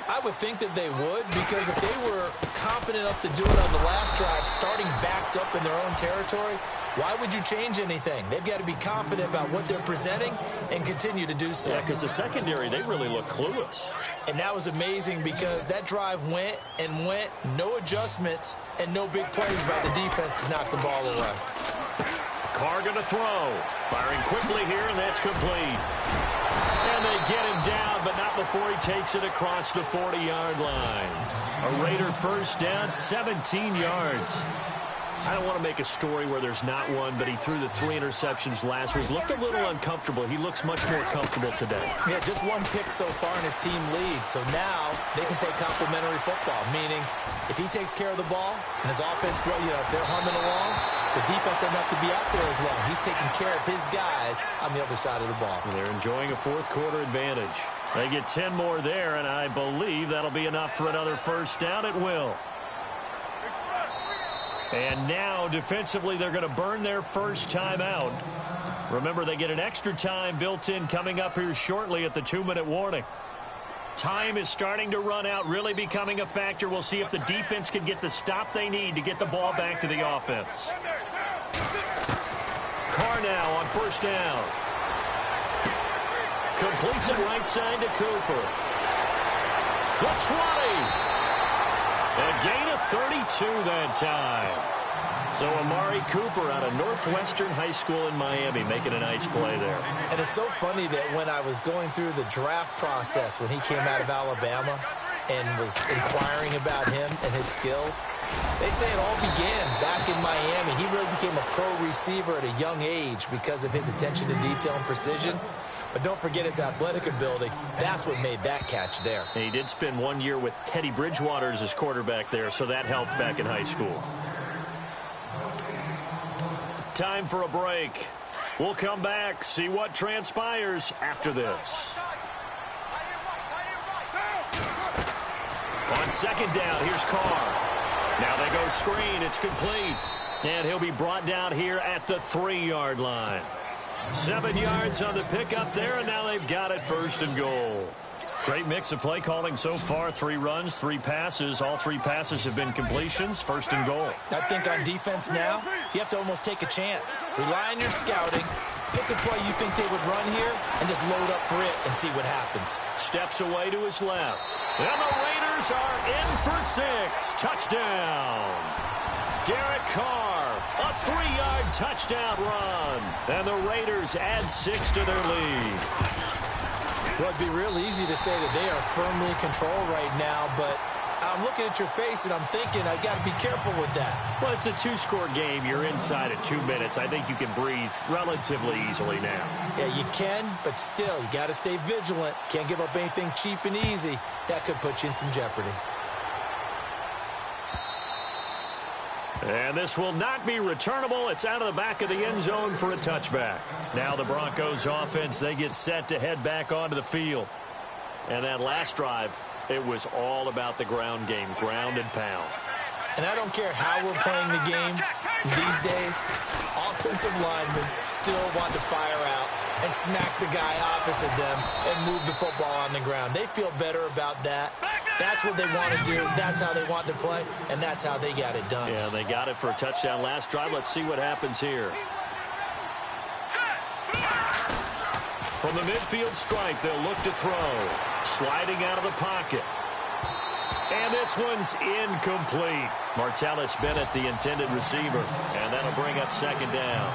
I would think that they would, because if they were confident enough to do it on the last drive, starting backed up in their own territory, why would you change anything? They've got to be confident about what they're presenting and continue to do so. Yeah, because the secondary, they really look clueless. And that was amazing because that drive went and went, no adjustments, and no big plays by the defense to knock the ball away. Carr going to throw. Firing quickly here, and that's complete. And they get him down, but not before he takes it across the 40-yard line. A Raider first down, 17 yards. I don't want to make a story where there's not one, but he threw the 3 interceptions last week. Looked a little uncomfortable. He looks much more comfortable today. Yeah, just 1 pick so far and his team leads. So now they can play complementary football, meaning if he takes care of the ball and his offense, if they're humming along, the defense doesn't have to be out there as long. He's taking care of his guys on the other side of the ball. And they're enjoying a 4th quarter advantage. They get 10 more there, and I believe that'll be enough for another first down. It will. And now, defensively, they're going to burn their first time out. Remember, they get an extra time built in coming up here shortly at the 2-minute warning. Time is starting to run out, really becoming a factor. We'll see if the defense can get the stop they need to get the ball back to the offense. Carr now on first down. Completes it right side to Cooper. The 20. A gain of 32 that time. So Amari Cooper out of Northwestern High School in Miami making a nice play there. And it's so funny that when I was going through the draft process when he came out of Alabama and was inquiring about him and his skills, they say it all began back in Miami. He really became a pro receiver at a young age because of his attention to detail and precision. But don't forget his athletic ability. That's what made that catch there. And he did spend 1 year with Teddy Bridgewater as his quarterback there, so that helped back in high school. Time for a break. We'll come back, see what transpires after this. On second down, here's Carr. Now they go screen. It's complete. And he'll be brought down here at the 3-yard line. 7 yards on the pickup there, and now they've got it first and goal. Great mix of play calling so far. 3 runs, 3 passes. All 3 passes have been completions. First and goal. I think on defense now, you have to almost take a chance. Rely on your scouting. Pick a play you think they would run here and just load up for it and see what happens. Steps away to his left. And the Raiders Raiders are in for 6. Touchdown. Derek Carr, a 3-yard touchdown run. And the Raiders add 6 to their lead. Well, it'd be real easy to say that they are firmly in control right now, but I'm looking at your face and I'm thinking I've got to be careful with that. Well, it's a 2-score game. You're inside at 2 minutes. I think you can breathe relatively easily now. Yeah, you can, but still, you got to stay vigilant. Can't give up anything cheap and easy. That could put you in some jeopardy. And this will not be returnable. It's out of the back of the end zone for a touchback. Now the Broncos offense, they get set to head back onto the field. And that last drive, it was all about the ground game, ground and pound. And I don't care how we're playing the game these days, offensive linemen still want to fire out and smack the guy opposite them and move the football on the ground. They feel better about that. That's what they want to do. That's how they want to play, and that's how they got it done. Yeah, they got it for a touchdown last drive. Let's see what happens here. From the midfield stripe, they'll look to throw. Sliding out of the pocket. And this one's incomplete. Martellus Bennett, the intended receiver. And that'll bring up second down.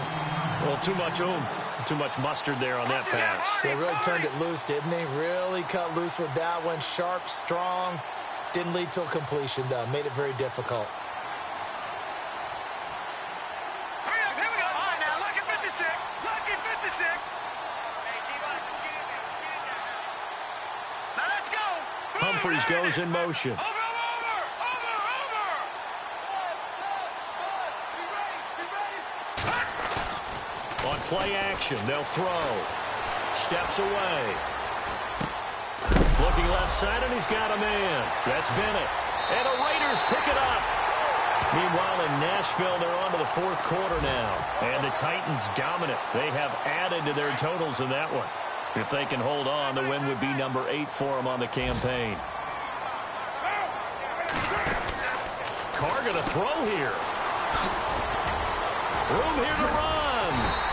Well, too much oomph, too much mustard there on that pass. They really turned it loose, didn't they? Really cut loose with that one. Sharp, strong. Didn't lead to a completion, though. Made it very difficult. Here we go. All right, now, lucky 56. Lucky 56. Now let's go. Humphries goes in motion. Over. On play action, they'll throw. Steps away. Looking left side, and he's got a man. That's Bennett. And the Raiders pick it up. Meanwhile, in Nashville, they're on to the fourth quarter now. And the Titans dominant. They have added to their totals in that one. If they can hold on, the win would be number 8 for them on the campaign. Carr going to throw here. Room here to run.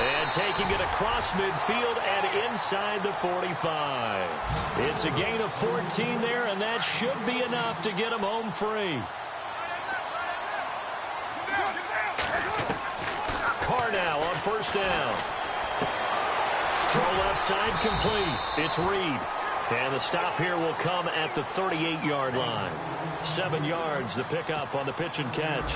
And taking it across midfield and inside the 45. It's a gain of 14 there, and that should be enough to get them home free. Carr now on first down. Throw left side complete. It's Reed. And the stop here will come at the 38-yard line. 7 yards, the pickup on the pitch and catch.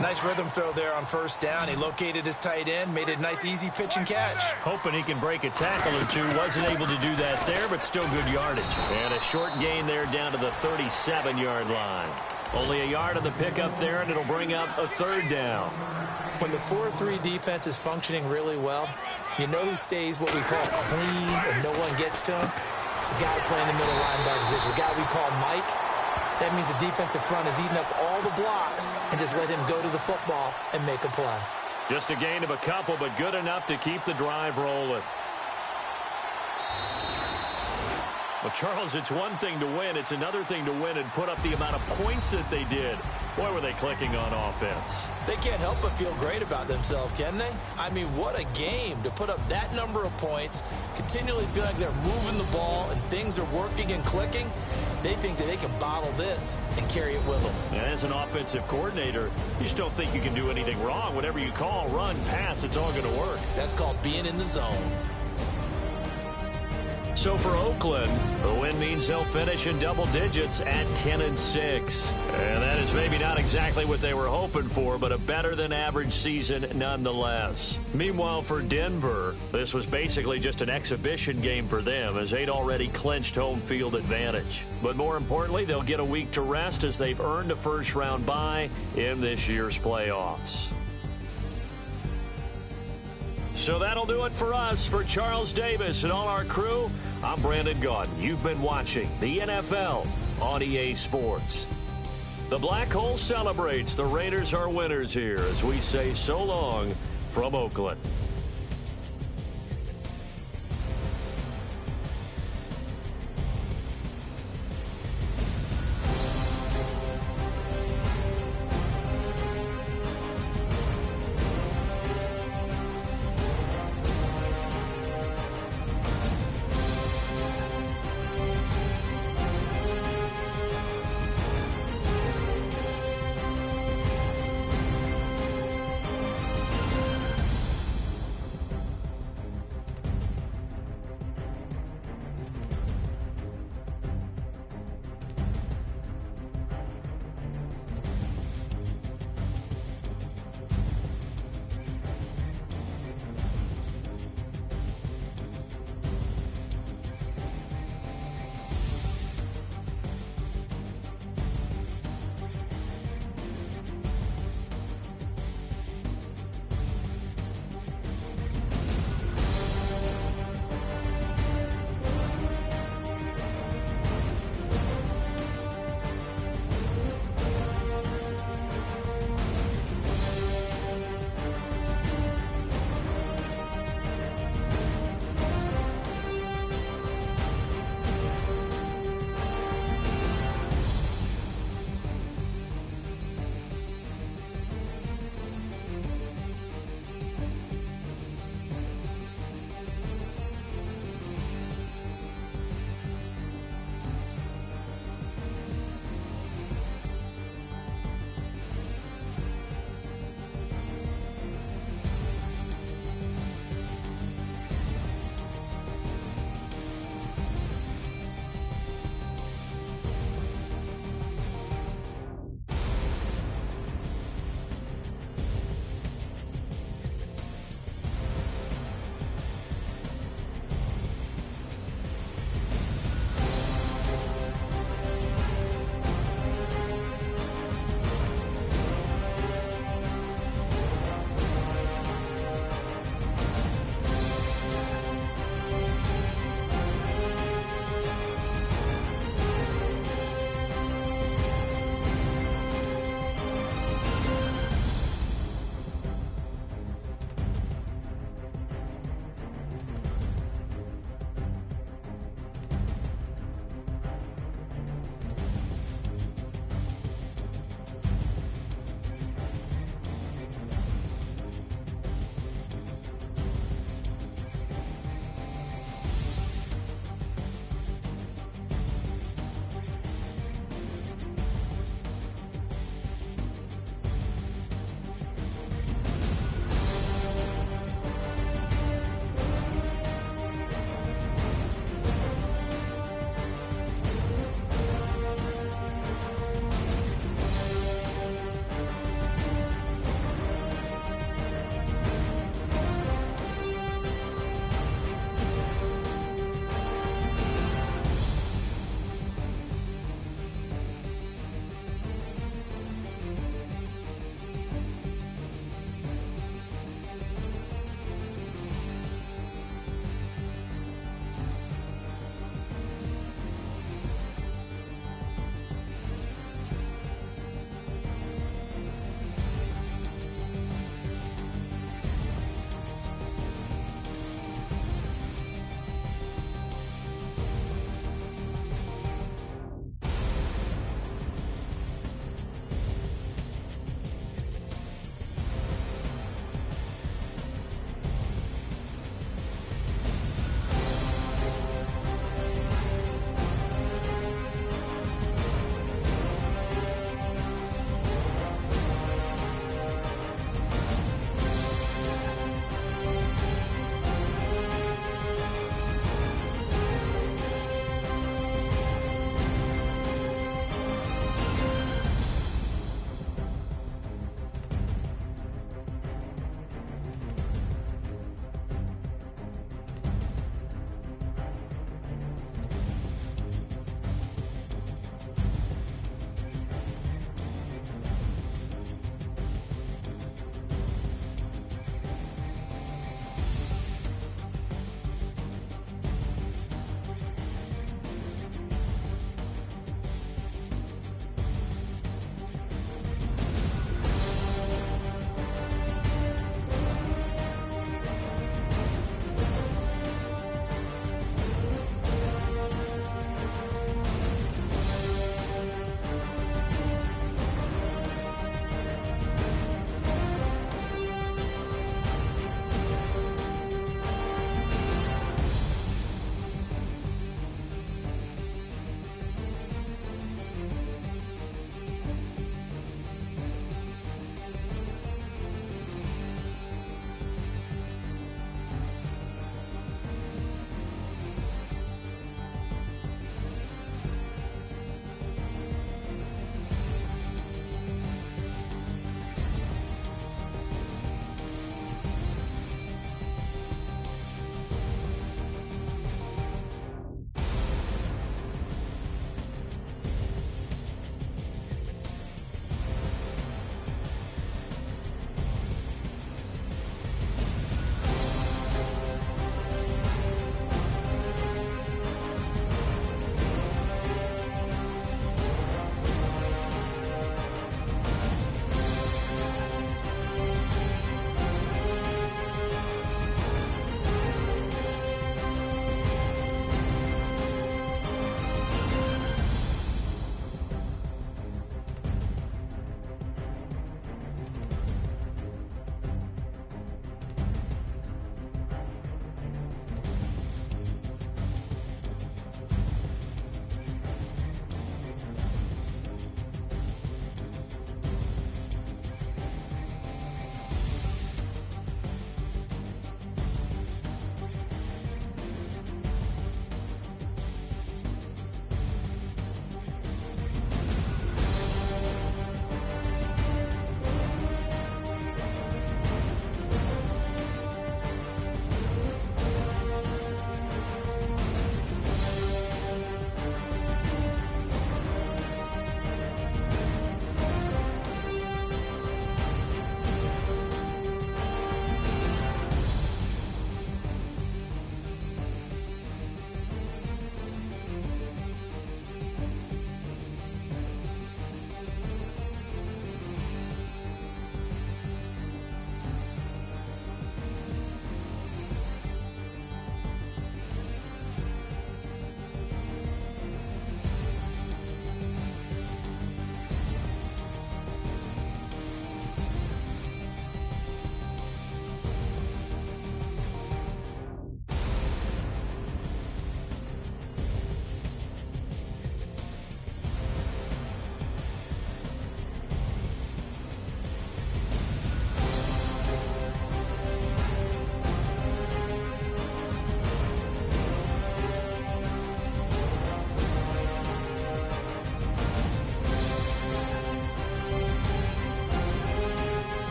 Nice rhythm throw there on first down. He located his tight end, made it a nice, easy pitch and catch. Hoping he can break a tackle or two. Wasn't able to do that there, but still good yardage. And a short gain there down to the 37-yard line. Only a yard on the pickup there, and it'll bring up a third down. When the 4-3 defense is functioning really well, you know who stays what we call clean and no one gets to him? The guy playing the middle linebacker position, the guy we call Mike. That means the defensive front is eating up all the blocks and just let him go to the football and make a play. Just a gain of a couple, but good enough to keep the drive rolling. Well, Charles, it's one thing to win. It's another thing to win and put up the amount of points that they did. Boy, were they clicking on offense. They can't help but feel great about themselves, can they? I mean, what a game to put up that number of points, continually feel like they're moving the ball and things are working and clicking. They think that they can bottle this and carry it with them. And as an offensive coordinator, you just don't think you can do anything wrong. Whatever you call, run, pass, it's all going to work. That's called being in the zone. So for Oakland, the win means they'll finish in double digits at 10-6. And that is maybe not exactly what they were hoping for, but a better than average season nonetheless. Meanwhile, for Denver, this was basically just an exhibition game for them as they'd already clinched home field advantage. But more importantly, they'll get a week to rest as they've earned a first-round bye in this year's playoffs. So that'll do it for us. For Charles Davis and all our crew, I'm Brandon Gaudin. You've been watching the NFL on EA Sports. The Black Hole celebrates. The Raiders are winners here as we say so long from Oakland.